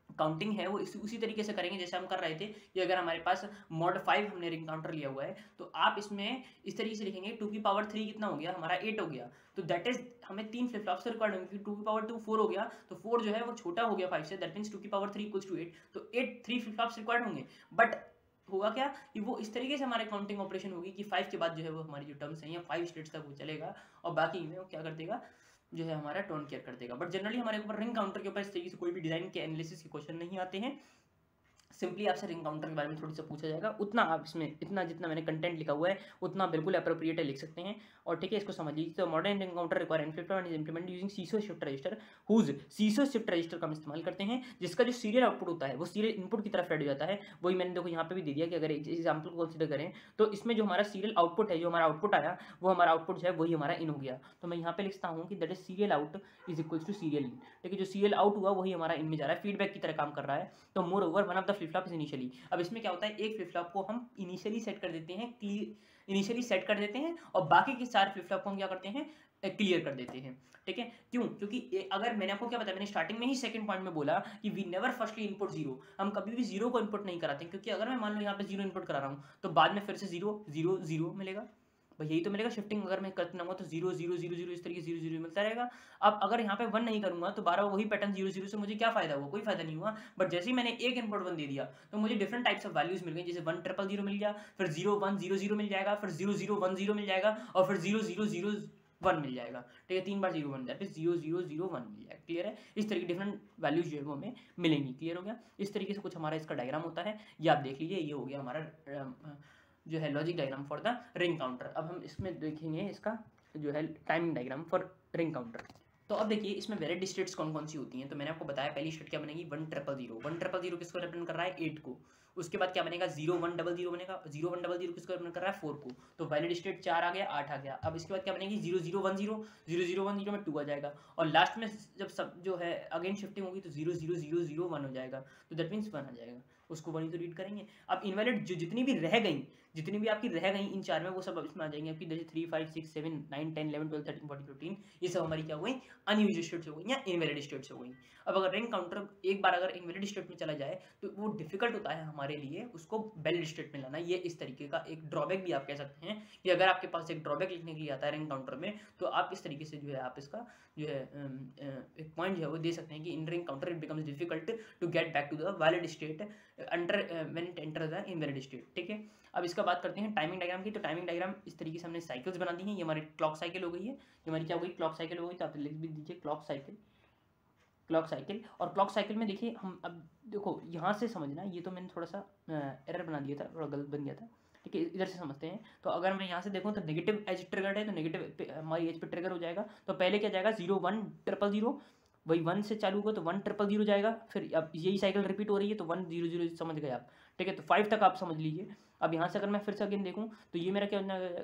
काउंटिंग है वो उसी तरीके से करेंगे जैसे हम कर रहे थे कि अगर हमारे पास मॉड 5 हमने रिंग काउंटर लिया हुआ है, तो आप इसमें इस तरीके से लिखेंगे 2 की पावर 3 कितना हो गया हमारा 8 हो गया, तो दैट इज हमें 3 फ्लिप फ्लॉप्स रिक्वायर्ड होंगे। 2 की पावर 2 4 हो गया, तो 4 जो है वो छोटा हो गया 5 से, दैट मींस 2 की पावर 3 इक्वल्स टू 8, तो 8 3 फ्लिप फ्लॉप्स रिक्वायर्ड होंगे। बट होगा क्या कि वो इस तरीके से हमारे काउंटिंग ऑपरेशन होगी कि 5 के बाद जो है वो हमारी जो टर्म्स हैं या 5 स्टेट्स तक वो चलेगा, और बाकी में वो क्या कर देगा जो है हमारा टर्न केयर कर देगा। बट जनरली हमारे ऊपर रिंग काउंटर के ऊपर इस तरीके से कोई भी डिजाइन के एनालिसिस के क्वेश्चन नहीं आते हैं। सिंपली आपसे रिंग काउंटर के बारे में थोड़ी सा पूछा जाएगा, उतना आप इसमें इतना जितना मैंने कंटेंट लिखा हुआ है उतना बिल्कुल अप्रोप्रिएट है, लिख सकते हैं। और ठीक है, इसको समझ लीजिए। तो modern ring counter require N flip flop and is implemented using SISO shift register, whose SISO shift register का हम इस्तेमाल करते हैं, जिसका जो सीरियल आउटपुट होता है वो सीरियल इनपुट की तरफ फेड हो जाता है। वही मैंने देखो यहाँ पे भी दे दिया कि अगर एग्जाम्पल को कंसिडर करें तो इसमें जो हमारा सीरियल आउटपुट है, जो हमारा आउटपुट आया वो हमारा आउटपुट जो है वही हमारा इन हो गया। तो मैं यहाँ पे लिखता हूँ कि that is serial out is equals to serial in, ठीक है। जो सीरियल आउट हुआ वही हमारा इन में जा रहा है, फीडबैक की तरह काम कर रहा है। तो more over one of the flip flop is initially, अब इसमें क्या होता है एक फ्लिप फ्लॉप को हम इनिशियली सेट कर देते हैं, इनिशियली सेट कर देते हैं, और बाकी के सारे फ्लिप फ्लॉप को हम क्या करते हैं क्लियर कर देते हैं, ठीक है। क्यों? क्योंकि अगर मैंने आपको क्या बताया, मैंने स्टार्टिंग में ही सेकंड पॉइंट में बोला कि we never firstly input zero, हम कभी भी जीरो को इनपुट नहीं कराते, क्योंकि अगर मैं मान लो यहाँ पे जीरो इनपुट करा रहा हूँ तो बाद में फिर से जीरो जीरो जीरो मिलेगा, भाई यही तो मिलेगा। शिफ्टिंग अगर मैं करना होगा तो जीरो जीरो जीरो जीरो इस तरीके जीरो जीरो मिलता रहेगा। अब अगर यहाँ पे वन नहीं करूंगा तो बार बार वही पैटर्न जीरो जीरो से मुझे क्या फायदा हुआ, कोई फायदा नहीं हुआ। बट जैसे ही मैंने एक इनपुट वन दे दिया तो मुझे डिफरेंट टाइप्स ऑफ वैल्यूज मिल गई, जैसे 1 0 0 मिल गया, फिर 0 1 0 0 मिल जाएगा, फिर 0 0 1 0 मिल जाएगा, और फिर 0 0 0 1 मिल जाएगा, ठीक है। 3 बार 0 1 दैट इज 0 0 0 1 मिल जाएगा, क्लियर है। इस तरीके डिफरेंट वैल्यूज जो है वो हमें मिलेंगी, क्लियर हो गया। इस तरीके से कुछ हमारा इसका डायग्राम होता है, ये आप देख लीजिए। ये हो गया हमारा जो है logic diagram for the ring counter. अब हम इसमें देखेंगे इसका जो है timing diagram for ring counter. तो अब देखिए इसमें वैलिड स्टेट्स कौन कौन सी होती हैं। तो मैंने आपको बताया पहली स्टेट क्या बनेगी 1 0 0 1 0 0 किसको रिप्रेजेंट कर रहा है 8 को। उसके बाद क्या बनेगा 0 1 0 0 बनेगा, 0 1 0 0 किसको रिप्रेजेंट कर रहा है 4 को। तो वैलिड स्टेट 4 आ गया, 8 आ गया। अब इसके बाद क्या बनेगी 0 0 1 0 0 0 1 0 में 2 आ जाएगा, और लास्ट में जब सब जो है अगेन शिफ्टिंग होगी तो 0 0 0 0 1 हो जाएगा, तो दैट मीन्स 1 आ जाएगा। उसको वही तो रीड करेंगे। अब इनवैलिड जो जितनी भी रह गई, जितनी भी आपकी रह गई इन चार में, वो सब इसमें आ जाएंगे आपकी, जैसे 3 5 6 7 9 10 11 12 13 14 15, ये सब हमारी क्या हो गई अनयूज्ड स्टेट्स हो गई या इनवैलिड स्टेट्स हो गई। अब अगर रिंग काउंटर एक बार अगर इनवैलिड स्टेट में चला जाए तो वो डिफिकल्ट होता है हमारे लिए उसको वैलिड स्टेट में लाना। ये इस तरीके का एक ड्रॉबैक भी आप कह सकते हैं कि अगर आपके पास एक ड्रॉबैक लिखने के लिए आता है रिंग काउंटर में, तो आप इस तरीके से जो है आप इसका जो है एक पॉइंट जो है वो दे सकते हैं कि in ring counter it becomes difficult to get back to the valid state under when it enter the invalid state, ठीक है। अब इसका बात करते हैं टाइमिंग डायग्राम की। तो टाइमिंग डायग्राम इस तरीके से हमने साइकिल्स बना दी हैं। ये हमारी क्लॉक साइकिल हो गई है, ये हमारी क्या हो गई क्लॉक साइकिल हो गई। तो आप लिख भी दीजिए क्लॉक साइकिल, क्लॉक साइकिल। और क्लॉक साइकिल में देखिए हम अब देखो यहाँ से समझना, ये तो मैंने थोड़ा सा एरर बना दिया था, थोड़ा गलत बन गया था, ठीक है। इधर से समझते हैं। तो अगर मैं यहाँ से देखूँ तो नेगेटिव एज ट्रिगर्ड है, तो नेगेटिव हमारी एज पे ट्रिगर हो जाएगा। तो पहले क्या जाएगा 0 1 0 0 0, वही 1 से चालू होगा तो 1 0 0 जाएगा। फिर अब यही साइकिल रिपीट हो रही है तो 1 0 0 समझ गए आप, ठीक है। तो 5 तक आप समझ लीजिए। अब यहाँ से अगर मैं फिर से अगेन देखूँ तो ये मेरा क्या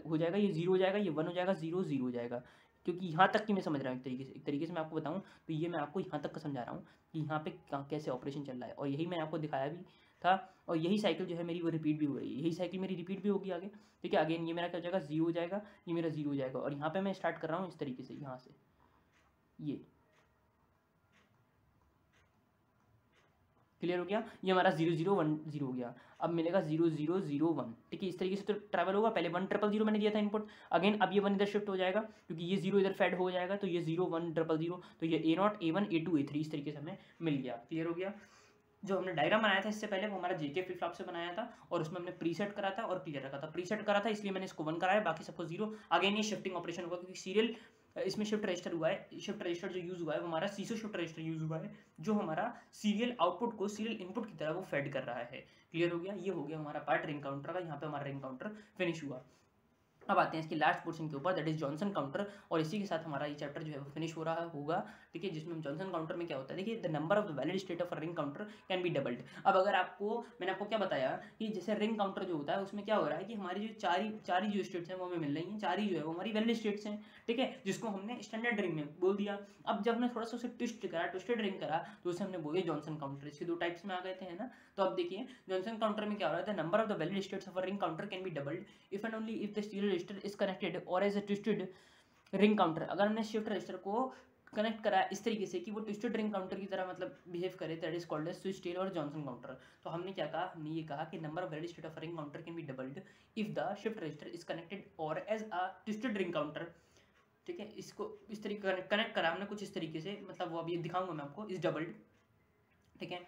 हो जाएगा, ये 0 हो जाएगा, ये 1 हो जाएगा, 0 0 हो जाएगा। क्योंकि यहाँ तक की मैं समझ रहा हूँ एक तरीके से मैं आपको बताऊँ तो ये मैं आपको यहाँ तक का समझा रहा हूँ कि यहाँ पे कैसे ऑपरेशन चल रहा है, और यही मैं आपको दिखाया भी था, और यही साइकिल जो है मेरी वो रिपीट भी हो रही है, यही साइकिल मेरी रिपीट भी होगी आगे। ठीक है, अगेन ये मेरा क्या हो जाएगा, 0 हो जाएगा, ये मेरा 0 हो जाएगा, और यहाँ पे मैं स्टार्ट कर रहा हूँ इस तरीके से, यहाँ से ये क्लियर हो गया, ये हमारा 0 0 1 0 हो गया। अब मिलेगा 0 0 0 1। ठीक है, इस तरीके से तो ट्रैवल होगा। पहले 1 0 0 मैंने दिया था इनपुट, अगेन अब ये 1 इधर शिफ्ट हो जाएगा क्योंकि ये 0 इधर फेड हो जाएगा, तो ये 0 1 0 0, तो ये A0 A1 A2 A3 इस तरीके से हमें मिल गया। क्लियर हो गया। जो हमने डायग्राम बनाया था इससे पहले वो हमारा जेके फ्लिप फ्लॉप से बनाया था, और उसमें हमने प्रीसेट करा था और क्लियर रखा था। प्रीसेट करा था इसलिए मैंने इसको 1 कराया, बाकी सबको 0। अगेन ये शिफ्टिंग ऑपरेशन होगा क्योंकि सीरियल इसमें शिफ्ट रजिस्टर हुआ है। शिफ्ट रजिस्टर जो यूज हुआ है वो हमारा सीसो शिफ्ट रजिस्टर यूज हुआ है, जो हमारा सीरियल आउटपुट को सीरियल इनपुट की तरह वो फेड कर रहा है। क्लियर हो गया, ये हो गया हमारा पार्ट रिंग काउंटर का। यहाँ पे हमारा रिंग काउंटर फिनिश हुआ। अब आते हैं इसके लास्ट पोर्शन के ऊपर, दैट इज जॉनसन काउंटर, और इसी के साथ हमारा ये चैप्टर जो है वो फिनिश हो रहा होगा। ठीक है, जिसमें जॉनसन काउंटर में क्या होता है, देखिए the number of the valid state of a ring counter can be doubled. अब अगर आपको मैंने आपको क्या बताया कि जैसे रिंग काउंटर जो होता है उसमें क्या हो रहा है कि हमारी जो चार ही जो स्टेट्स हैं वो हमें मिल रही हैं, चार ही जो है वो हमारी वैलिड स्टेट्स हैं। ठीक है, जिसको हमने स्टैंडर्ड रिंग में बोल दिया। अब जब हमने थोड़ा सा उसे ट्विस्टेड रिंग करा तो उसे हमने बोले जॉनसन काउंटर। इसके दो टाइप्स में आ गए थे, है ना। तो अब देखिए जॉनसन काउंटर में क्या हो रहा है, the number of the valid states of a ring counter can be doubled if and only if the serial register is connected और as a twisted ring counter. अगर हमने शिफ्ट रजिस्टर को connect करा इस तरीके से कि वो ट्विस्टेड रिंग काउंटर की तरह मतलब बिहेव करे, that is called as switch tail or Johnson counter. तो हमने क्या कहा, हमने ये कहा कि number of valid state of ring counter can be doubled if the shift register is connected और as a twisted ring counter. ठीक है, इसको इस तरीके कनेक्ट करा हमने कुछ इस तरीके से, मतलब वो अभी दिखाऊंगा मैं आपको, इस डबल्ड। ठीक है,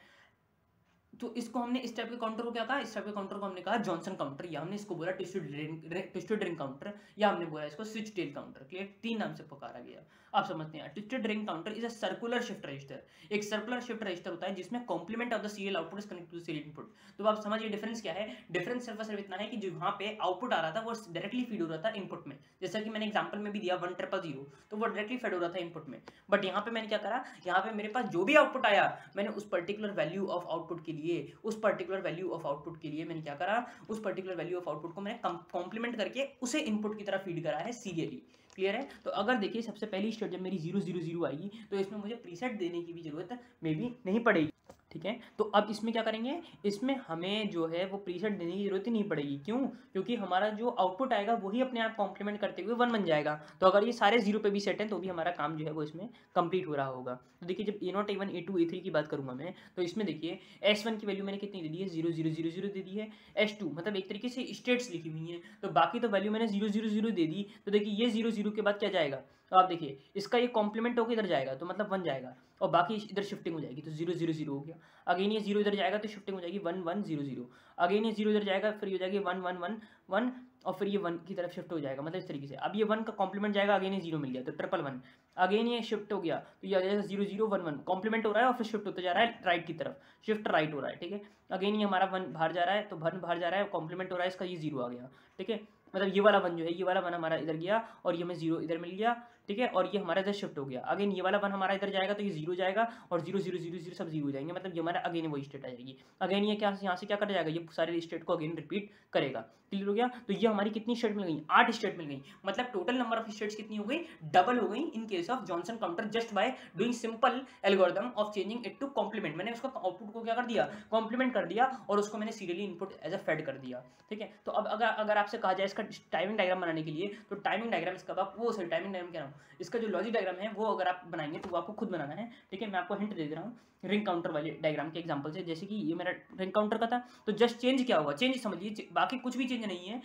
तो इसको हमने इस टाइप के काउंटर को क्या कहा, इस टाइप के काउंटर को हमने कहा जॉनसन काउंटर, या हमने इसको बोला ट्विस्टेड रिंग काउंटर, या हमने बोला इसको स्विच टेल काउंटर। क्लियर, तीन नाम से पुकारा गया। आप समझते हैं, twisted ring counter is a circular shift register. एक सर्कुलर शिफ्ट रजिस्टर होता है जिसमें complement of the serial output is connected to serial input. तो आप समझिए डिफरेंस क्या है। डिफरेंस सिर्फ और सिर्फ इतना है कि जो वहां पे आउटपुट आ रहा था वो डायरेक्टली फीड हो रहा था इनपुट में, जैसा कि मैंने एग्जांपल में भी दिया 1 0 0, तो वो डायरेक्टली फीड हो रहा था इनपुट में। बट यहाँ पे मैंने क्या करा, यहाँ पे मेरे पास जो भी आउटपुट आया मैंने उस पर्टिकुलर वैल्यू ऑफ आउटपुट के लिए, उस पर्टिकुलर वैल्यू ऑफ आउटपुट के लिए मैंने क्या करा, उस पर्टिकुलर वैल्यू ऑफ आउटपुट को मैंने कॉम्प्लीमेंट करके उसे इनपुट की तरह फीड करा है सीरियली। क्लियर है। तो अगर देखिए सबसे पहली स्टेट जब मेरी 0 0 0 आएगी तो इसमें मुझे प्रीसेट देने की भी जरूरत मे भी नहीं पड़ेगी। ठीक है, तो अब इसमें क्या करेंगे, इसमें हमें जो है वो प्रीसेट देने की जरूरत ही नहीं पड़ेगी। क्यों, क्योंकि हमारा जो आउटपुट आएगा वही अपने आप कॉम्प्लीमेंट करते हुए 1 बन जाएगा। तो अगर ये सारे 0 पे भी सेट हैं तो भी हमारा काम जो है वो इसमें कंप्लीट हो रहा होगा। तो देखिए जब A0 A1 A2 A3 की बात करूंगा मैं, तो इसमें देखिए S1 की वैल्यू मैंने कितनी दे दी है, 0 0 0 0 दे दी है। S2 मतलब एक तरीके से स्टेट्स लिखी हुई हैं, तो बाकी तो वैल्यू मैंने 0 0 0 दे दी। तो देखिए ये 0 0 के बाद क्या जाएगा, तो आप देखिए इसका ये कॉम्प्लीमेंट होकर इधर जाएगा तो मतलब 1 जाएगा, और बाकी इधर शिफ्टिंग हो जाएगी तो 0 0 0 हो गया। अगेन ये 0 इधर जाएगा तो शिफ्टिंग हो जाएगी 1 1 0 0। अगेन ये 0 इधर जाएगा फिर हो जाएगी 1 1 1 1, और फिर ये 1 की तरफ शिफ्ट हो जाएगा, मतलब इस तरीके से। अब ये 1 का कॉम्प्लीमेंट जाएगा, अगेन ये 0 मिल गया तो 1 1 1। अगेन ये शिफ्ट हो गया तो ये आ जाएगा 0 0 1 1, कॉम्प्लीमेंट हो रहा है और फिर शिफ्ट होता जा रहा है राइट की तरफ, शिफ्ट राइट हो रहा है। ठीक है, अगेन ये हमारा 1 बाहर जा रहा है तो 1 बाहर जा रहा है, कॉम्प्लीमेंट हो रहा है इसका, ये 0 आ गया। ठीक है, मतलब ये वाला 1 जो है, ये वाला 1 हमारा इधर गया और ये हमें 0 इधर मिल गया। ठीक है, और ये हमारा इधर शिफ्ट हो गया। अगेन ये वाला 1 हमारा इधर जाएगा तो ये 0 जाएगा और 0 0 0 0 सब 0 हो जाएंगे, मतलब ये हमारा अगेन वही स्टेट आ जाएगी। अगेन ये क्या यहाँ से क्या कर जाएगा, ये सारे स्टेट को अगेन रिपीट करेगा। क्लियर हो गया। तो ये हमारी कितनी स्टेट मिल गई, 8 स्टेट मिल गई, मतलब टोटल नंबर ऑफ स्टेट्स कितनी हो गई, डबल हो गई in case of Johnson counter, just by doing simple algorithm of changing it to complement. मैंने उसका आउटपुट को क्या कर दिया, कॉम्प्लीमेंट कर दिया, और उसको मैंने serially input as a fed कर दिया। ठीक है, तो अब अगर आपसे कहा जाए इसका टाइमिंग डायग्राम बनाने के लिए, तो टाइमिंग डायग्राम इसका टाइमिंग डायग्राम कह रहा हूँ, इसका जो लॉजिक डायग्राम है वो अगर आप बनाएंगे तो वो आपको खुद बनाना है। ठीक है, मैं आपको हिंट दे रहा हूँ रिंग काउंटर वाले डायग्राम के एग्जांपल से। जैसे कि ये मेरा रिंग काउंटर का था, तो जस्ट चेंज क्या होगा, चेंज समझिए, बाकी कुछ भी चेंज नहीं है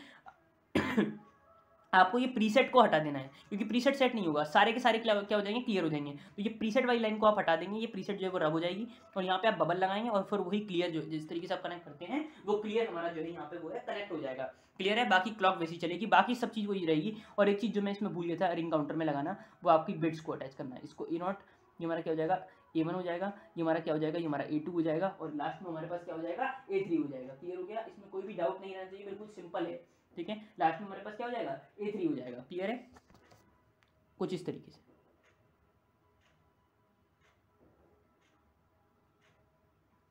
आपको ये प्रीसेट को हटा देना है, क्योंकि प्रीसेट सेट नहीं होगा, सारे के सारे क्या हो जाएंगे, क्लियर हो जाएंगे। तो ये प्रीसेट वाली लाइन को आप हटा देंगे, ये प्रीसेट जो है वो रब हो जाएगी, और यहाँ पे आप बबल लगाएंगे और फिर वही क्लियर जो जिस तरीके से आप कनेक्ट करते हैं वो क्लियर हमारा जो है यहाँ पे वो है कनेक्ट हो जाएगा। क्लियर है, बाकी क्लॉक वैसी चलेगी, बाकी सब चीज़ वही रहेगी। और एक चीज़ जो मैं इसमें भूल गया था रिंग काउंटर में लगाना, वो आपकी बिट्स को अटैच करना है। इसको A0 ये हमारा क्या हो जाएगा, A1 हो जाएगा, ये हमारा क्या हो जाएगा, ये हमारा A2 हो जाएगा, और लास्ट में हमारे पास क्या हो जाएगा, A3 हो जाएगा। क्लियर हो गया, इसमें कोई भी डाउट नहीं रहना चाहिए, बिल्कुल सिंपल है। ठीक है, लास्ट में हमारे पास क्या हो जाएगा, A3 हो जाएगा। क्लियर है, कुछ इस तरीके से।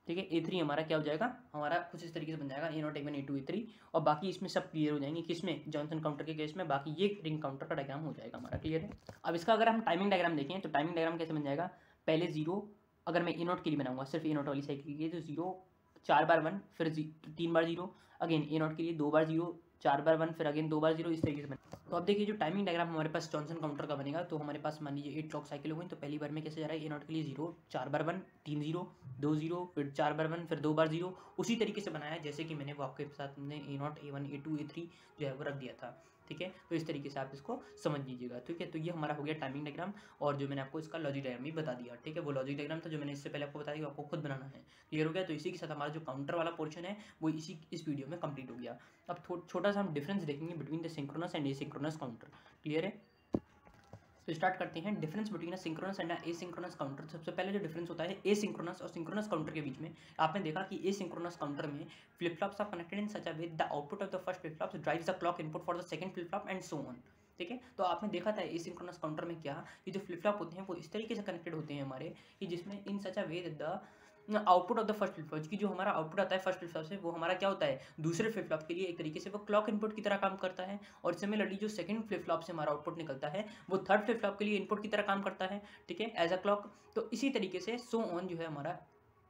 ठीक है। A3 हमारा क्या हो जाएगा, हमारा कुछ इस तरीके से बन जाएगा A0 A1 A2 A3, और बाकी इसमें सब क्लियर हो जाएंगे किसमें, जॉनसन काउंटर के केस में। बाकी ये रिंग काउंटर का डायग्राम हो जाएगा हमारा, क्लियर है। अब इसका अगर हम टाइमिंग डायग्राम देखें तो टाइमिंग डायग्राम कैसे बन जाएगा, पहले 0 अगर मैं A0 के लिए बनाऊंगा, सिर्फ A0 वाली साइकिल के लिए, तो 0 4 बार 1, फिर 3 बार 0, अगेन A0 के लिए 2 बार 0, 4 बार 1, फिर अगेन 2 बार 0, इस तरीके से बनेगा। तो अब देखिए जो टाइमिंग डायग्राम हमारे पास जॉनसन काउंटर का बनेगा, तो हमारे पास मान लीजिए 8 क्लॉक साइकिल हो गई, तो पहली बार में कैसे जा रहा है, A0 के लिए 0 4 बार 1 3 0 2 0, फिर 4 बार 1, फिर 2 बार 0, उसी तरीके से बनाया जैसे कि मैंने वो आपके साथ में A0 A1 A2 A3 जो है वो रख दिया था, ठीक है। तो इस तरीके से आप इसको समझ लीजिएगा, ठीक है। तो ये हमारा हो गया टाइमिंग डायग्राम, और जो मैंने आपको इसका लॉजिक डायग्राम भी बता दिया, ठीक है। वो लॉजिक डायग्राम था जो मैंने इससे पहले आपको बताया, आपको खुद बनाना है, क्लियर हो गया। तो इसी के साथ हमारा जो काउंटर वाला पोर्शन है वो इस वीडियो में कंप्लीट हो गया। अब छोटा सा हम डिफरेंस देखेंगे between the synchronous and asynchronous counter, clear है। तो स्टार्ट करते हैं difference between synchronous and asynchronous counter. सबसे पहले जो डिफरेंस होता है एसिंक्रोनस और सिंक्रोनस काउंटर के बीच में, आपने देखा कि एसिंक्रोनस काउंटर में flip flops are connected in such a way the output of the first flip flop drives the clock input for the second flip flop and so on, ठीक है। तो आपने देखा था एसिंक्रोनस काउंटर में क्या, कि जो फ्लिप फ्लॉप होते हैं वो इस तरीके से कनेक्टेड होते हैं हमारे, कि जिसमें in such a way the output of the first flip flop, की जो हमारा आउटपुट आता है फर्स्ट फ्लिप फ्लॉप से, वो हमारा क्या होता है, दूसरे फ्लिप फ्लॉप के लिए एक तरीके से वो क्लॉक इनपुट की तरह काम करता है। और सिमिलरली जो सेकंड फ्लिप फ्लॉप से हमारा आउटपुट निकलता है वो थर्ड फ्लिप फ्लॉप के लिए इनपुट की तरह काम करता है, ठीक है, एज अ क्लॉक। तो इसी तरीके से सो ऑन जो है हमारा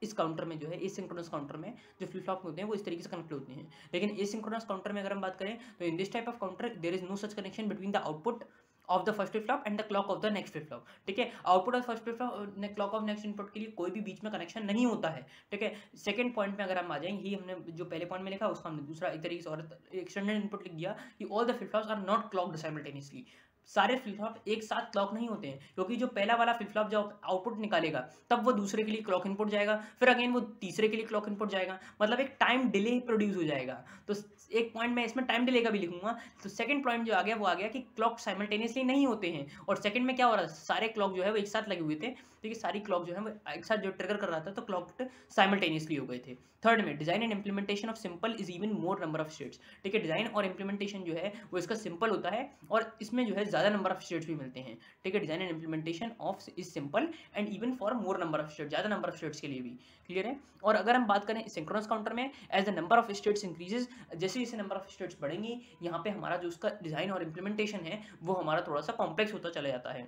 इस काउंटर में जो है एसिंक्रोनस काउंटर में जो फ्लिप फ्लॉप होते हैं वो इस तरीके से कनेक्ट होते हैं। लेकिन एसिंक्रोनस काउंटर में अगर हम बात करें तो in this type of counter there is no such connection between the output of the first flip flop and the clock of the next flip flop, ठीक है। Output of first flip flop clock of next input के लिए कोई भी बीच में connection नहीं होता है, ठीक है। सेकंड पॉइंट में अगर हम आ जाएंगे, ही हमने जो पहले पॉइंट में लिखा उसका हमने दूसरा एक तरीके से और एक्सटेंडेड इनपुट लिख दिया कि all the flip flops are not clocked simultaneously. सारे फ्लिप फ्लॉप एक साथ क्लॉक नहीं होते हैं, क्योंकि जो पहला वाला फ्लिप फ्लॉप जब आउटपुट निकालेगा तब वो दूसरे के लिए क्लॉक इनपुट जाएगा, फिर अगेन वो तीसरे के लिए क्लॉक इनपुट जाएगा, मतलब एक टाइम डिले प्रोड्यूस हो जाएगा। तो एक पॉइंट मैं इसमें टाइम डिले का भी लिखूंगा। तो सेकंड पॉइंट जो आ गया वो आ गया कि क्लॉक साइमल्टेनियसली नहीं होते हैं, और सेकंड में क्या हो रहा है, सारे क्लॉक जो है वो एक साथ लगे हुए थे, ठीक है, सारी क्लॉक जो है वो एक साथ जो ट्रिगर कर रहा था तो क्लॉक साइमल्टेनियसली हो गए थे। थर्ड में design and implementation of simple is even more number of states, ठीक है। डिजाइन और इंप्लीमेंटेशन जो है वो इसका सिंपल होता है और इसमें जो है ज्यादा नंबर ऑफ स्टेट्स भी मिलते हैं, ठीक है। Design and implementation of is simple and even for more number of states, ज्यादा नंबर ऑफ स्टेट्स के लिए भी, क्लियर है। और अगर हम बात करें सिंक्रोनस काउंटर में, as the number of states increases, जैसे जैसे नंबर ऑफ स्टेट्स बढ़ेंगी यहाँ पे हमारा जो उसका डिजाइन और इंप्लीमेंटेशन है वो हमारा थोड़ा सा कॉम्प्लेक्स होता चला जाता है।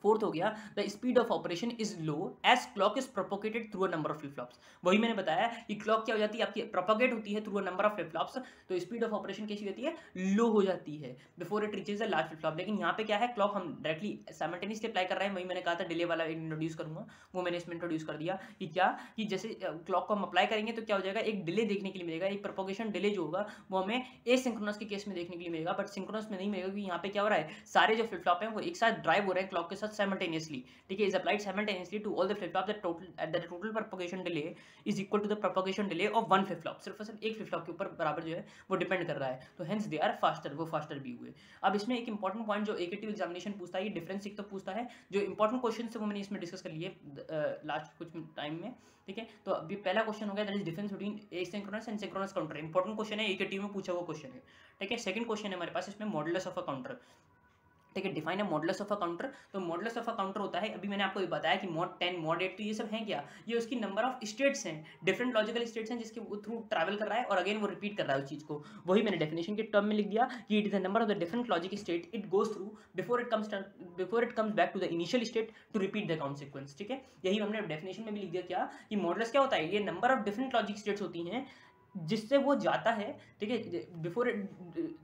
फोर्थ हो गया the speed of operation is low as clock is propagated through a number of flip flops. वही मैंने बताया कि क्लॉक क्या हो जाती है आपकी, प्रोपोगेट होती है through a number of flip flops, तो स्पीड ऑफ ऑपरेशन कैसी होती है, लो हो जाती है before it reaches the last flip flop. लेकिन यहाँ पे क्या है, क्लॉक हम डायरेक्टली साइमल्टेनियसली अप्लाई कर रहे हैं, वही मैंने कहा था डिले वाला इंट्रोड्यूस करूंगा, वो मैंने इसमें इंट्रोड्यूस कर दिया कि क्या, कि जैसे क्लॉक को हम अप्लाई करेंगे तो क्या हो जाएगा, एक डिले देखने के लिए मिलेगा, एक प्रोपोगेशन डिले जो होगा वो हमें एसिंक्रोनस के केस में देखने के लिए मिलेगा, बट सिंक्रोनस में नहीं मिलेगा, क्योंकि यहाँ पे क्या हो रहा है, सारे जो फ्लिप फ्लॉप हैं वो एक साथ ड्राइव हो रहे हैं क्लॉक के साथ साइमल्टेनियसली, ठीक है, is applied simultaneously to all the flip flops that the total propagation delay is equal to the propagation delay of one flip flop। सिर्फ और सिर्फ एक फ्लिप फ्लॉप के ऊपर बराबर जो है वो डिपेंड कर रहा है, तो hence they are faster, वो फास्टर भी हुए। अब इसमें एक इंपॉर्टेंट पॉइंट जो एकेटिव एग्जामिनेशन पूछता है, ये डिफरेंस एक तो पूछता है, जो इंपॉर्टेंट क्वेश्चन है वो मैंने इसमें डिस्कस कर लिए लास्ट कुछ टाइम में, ठीक है। तो अभी पहला क्वेश्चन हो गया that is difference between asynchronous and synchronous counter, important question है, एकेटिव में पूछा हुआ क्वेश्चन है, ठीक है। सेकंड क्वेश्चन है हमारे पास इसमें मॉडुलस ऑफ अ काउंटर, ठीक है, डिफाइन है मॉडुलस ऑफ अ काउंटर। तो मॉडुलस ऑफ अ काउंटर होता है, अभी मैंने आपको ये बताया कि मॉड 10 मॉड 8 तो ये सब हैं क्या, ये उसकी नंबर ऑफ स्टेट्स हैं, डिफरेंट लॉजिकल स्टेट्स हैं जिसके थ्रू ट्रैवल कर रहा है और अगेन वो रिपीट कर रहा है उस चीज को। वही मैंने डेफिनेशन के टर्म में लिख दिया कि it is the number of the different logic state it goes through before it comes back to the initial state to repeat the count sequence, ठीक है। यही हमने डेफिनेशन में भी लिख दिया क्या, कि मॉडुलस क्या होता है, ये number of different logic states होती हैं जिससे वो जाता है, ठीक है, before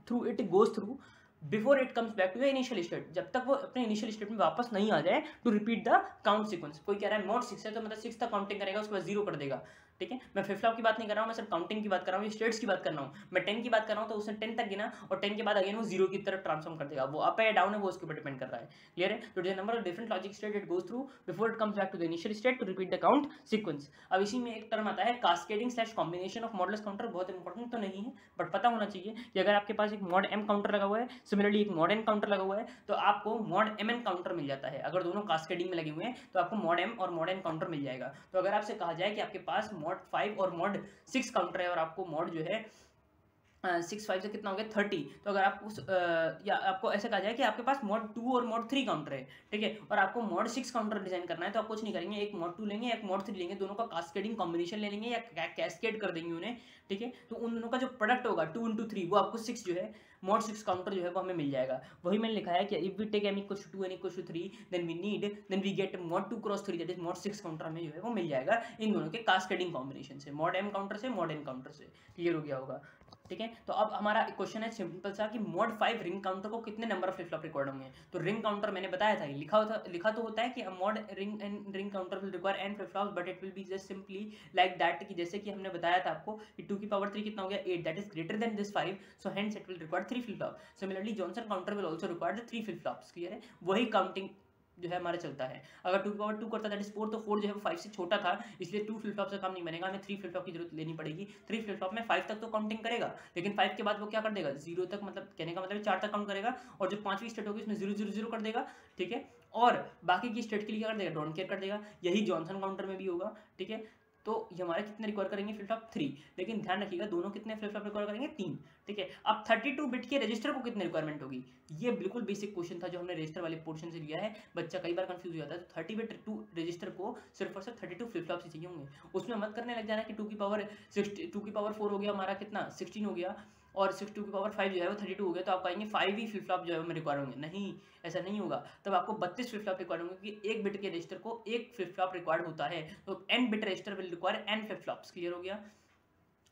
through it goes through before it comes back to the initial state, जब तक वो अपने इनिशियल स्टेट में वापस नहीं आ जाए to repeat the count sequence. कोई कह रहा है मॉड 6 है तो मतलब 6 तक काउंटिंग करेगा, उसके बाद 0 कर देगा, ठीक है। मैं फ्लिप फ्लॉप की बात नहीं कर रहा हूँ, मैं सिर्फ काउंटिंग की बात कर रहा हूँ, स्टेट्स की बात कर रहा हूँ। मैं 10 की बात कर रहा हूँ तो उसने 10 तक गिना और 10 के बाद अगेन वो 0 की तरफ ट्रांसफॉर्म कर देगा, वो अप है या डाउन है वो उसके ऊपर डिपेंड कर रहा है, क्लियर है। तो the number of different logic state it goes through before it comes back to the initial state to repeat the count sequence. अब इसी में एक टर्म आता है cascading / combination of modulus counter, बहुत इंपॉर्टेंट तो नहीं है बट पता होना चाहिए कि अगर आपके पास एक मॉड m काउंटर लगा हुआ है, सिमिलरली एक मॉड n काउंटर लगा हुआ है, तो आपको मॉड mn काउंटर मिल जाता है। अगर दोनों कास्केडिंग में लगे हुए हैं तो आपको मॉड m और मॉड n काउंटर मिल जाएगा। तो अगर आपसे कहा जाए कि आपके पास मॉड 5 और मॉड 6 काउंटर है और आपको मॉड जो है 6 5 से कितना हो गया 30। तो अगर आप उस या आपको ऐसा कहा जाए कि आपके पास मोड 2 और मोड 3 काउंटर है, ठीक है, और आपको मोड 6 काउंटर डिजाइन करना है, तो आप कुछ नहीं करेंगे, एक मोड 2 लेंगे, एक मोड 3 लेंगे, दोनों का कास्केडिंग कॉम्बिनेशन ले लेंगे या कैस्केड कर देंगे उन्हें, ठीक है। तो उन दोनों का जो प्रोडक्ट होगा 2 into 3 वो आपको 6 जो है मोड 6 काउंटर जो है वो हमें मिल जाएगा। वही मैंने लिखा है कि if we take m equals to 2 n equals to 3 then we get mod 2 cross 3 that is mod 6 counter हमें जो है वो मिल जाएगा इन दोनों के कास्केडिंग कॉम्बिनेशन से, मोड m काउंटर से मोड n काउंटर से। क्लियर हो गया होगा, ठीक है। तो अब हमारा क्वेश्चन है सिंपल सा कि मोड 5 रिंग काउंटर को कितने number of flip flop record होंगे। तो रिंग काउंटर मैंने बताया था, लिखा तो होता है कि mode ring counter will require n flip flops but it will be just simply like that, कि जैसे कि हमने बताया था आपको कि 2 की पावर 3 कितना हो गया 8, that is greater then this 5, so hence it will require 3 flip flop. Similarly Johnson counter will also require 3 flip flops. Clear है, वही काउंटिंग जो है हमारा चलता है। अगर 2 की पावर 2 करता दैट इज 4, तो 4 जो है वो 5 से छोटा था, इसलिए 2 फ्लिप फ्लॉप से काम नहीं बनेगा, हमें 3 फ्लिप फ्लॉप की जरूरत लेनी पड़ेगी। 3 फ्लिप फ्लॉप में 5 तक तो काउंटिंग करेगा, लेकिन 5 के बाद वो क्या कर देगा 0 तक, मतलब कहने का मतलब 4 तक काउंट करेगा, और जो 5वीं स्टेट होगी उसमें 0 0 0 कर देगा, ठीक है। और बाकी की स्टेट के लिए क्या कर देगा डोंट केयर कर देगा। यही जॉनसन काउंटर में भी होगा, ठीक है। तो ये हमारे कितने रिक्वायर करेंगे फ्लिप फ्लॉप 3, लेकिन ध्यान रखिएगा दोनों कितने फ्लिप फ्लॉप रिक्वायर करेंगे 3, ठीक है। अब 32 बिट के रजिस्टर को कितने रिक्वायरमेंट होगी, ये बिल्कुल बेसिक क्वेश्चन था जो हमने रजिस्टर वाले पोर्शन से लिया है, बच्चा कई बार कंफ्यूज हो जाता है। तो 30 बिट रजिस्टर को सिर्फ और सिर्फ 32 फ्लिप फ्लॉप ही चाहिए होंगे, उसमें मत करने लग जाना कि 2 की पावर 4 हो गया हमारा कितना 16 हो गया, और 6 2 की पावर 5 जो है वो 32 हो गया, तो आप कहेंगे 5 ही फ्लिप फ्लॉप जो है हमें रिक्वायर होंगे। नहीं, ऐसा नहीं होगा, तब आपको 32 फ्लिप फ्लॉप रिक्वायर होंगे, क्योंकि 1 बिट के रजिस्टर को 1 फ्लिप फ्लॉप रिक्वायर्ड होता है, तो n bit register will require n flip flops. Clear हो गया।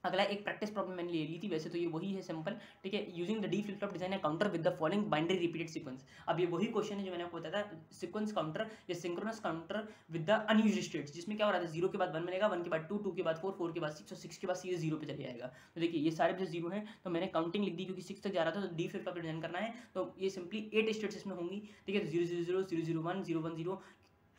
अगला एक प्रैक्टिस प्रॉब्लम मैंने ले ली थी, वैसे तो ये वही है सिंपल, ठीक है। Using the D flip flop design counter with the following binary repeated sequence. अब ये वही क्वेश्चन है जो मैंने आपको बताया था, सीक्वेंस काउंटर या synchronous counter with the unused states, जिसमें क्या हो रहा था 0 के बाद 1 मिलेगा, 1 के बाद 2, 2 के बाद 4, 4 के बाद 6 और 6 के बाद सीधे 0 पे चले जाएगा। तो देखिए ये सारे बचे 0 हैं, तो मैंने काउंटिंग लिख दी क्योंकि 6 तक जा रहा था, तो डी फ्लिप फ्लॉप डिजाइन करना है, तो ये सिंपली 8 स्टेट्स इसमें होंगी, ठीक है। 0 0 0 0 0 1 0 1 0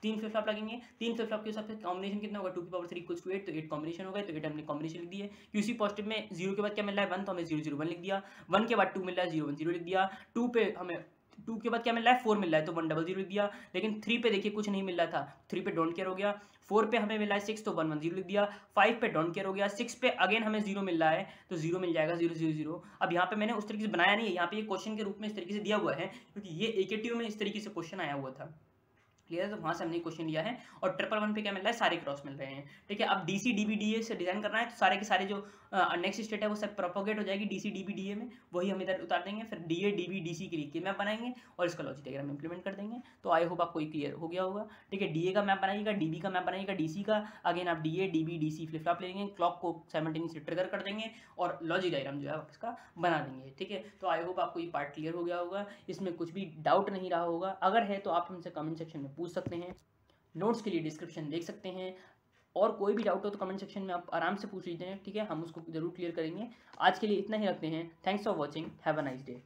3 फ्लिप फ्लॉप लगेंगे। 3 फ्लिप फ्लॉप के हिसाब से कॉम्बिनेशन कितना होगा 2 की पावर 3 इक्वल्स टू 8, तो 8 कॉम्बिनेशन हो गए, तो 8 हमने कॉम्बिनेशन लिख दी है। क्यूसी पॉजिटिव में 0 के बाद क्या मिल रहा है 1, तो हमें 0 0 1 लिख दिया। 1 के बाद 2 मिल रहा है 0 1 0 लिख दिया। 2 पे हमें 2 के बाद क्या मिल रहा है 4 मिल रहा है, तो 1 0 0 लिख दिया। लेकिन 3 पे देखिए कुछ नहीं मिल रहा था, 3 पे डोंट केयर हो गया। 4 पे हमें मिल रहा है 6, तो 1 1 0 लिख दिया। 5 पे डोंट केयर हो गया। 6 पे अगेन हमें 0 मिल रहा है, तो 0 मिल जाएगा 0 0 0। अब यहाँ पे मैंने उस तरीके से बनाया नहीं है, यहाँ पे ये क्वेश्चन के रूप में इस तरीके से दिया हुआ है, क्योंकि ये AKTU में इस तरीके से क्वेश्चन आया हुआ था। क्लियर है, तो वहां से हमने क्वेश्चन लिया है, और 111 पे क्या मिल रहा है सारे क्रॉस मिल रहे हैं, ठीक है। अब DC DB DA से डिजाइन करना है, तो सारे के सारे जो नेक्स्ट स्टेट है वो सब प्रोपोगेट हो जाएगी DC DB DA में, वही हम इधर उतार देंगे। फिर DA DB DC के लिए के मैप बनाएंगे और इसका लॉजिक डायग्राम इंप्लीमेंट कर देंगे। तो आई होप आपको ये क्लियर हो गया होगा, ठीक है। DA का मैप बनाइएगा, DB का मैप बनाइएगा, DC का, अगेन आप DA DB DC flip flop लेंगे, क्लॉक को साइमल्टेनियसली ट्रिगर कर देंगे और लॉजिक डायग्राम जो है आप इसका बना देंगे, ठीक है। तो आई होप आपको ये पार्ट क्लियर हो गया होगा, इसमें कुछ भी डाउट नहीं रहा होगा। अगर है तो आप हमसे कमेंट सेक्शन में पूछ सकते हैं, नोट्स के लिए डिस्क्रिप्शन देख सकते हैं, और कोई भी डाउट हो तो कमेंट सेक्शन में आप आराम से पूछ लीजिए, ठीक है। हम उसको जरूर क्लियर करेंगे। आज के लिए इतना ही रखते हैं। Thanks for watching, have a nice day.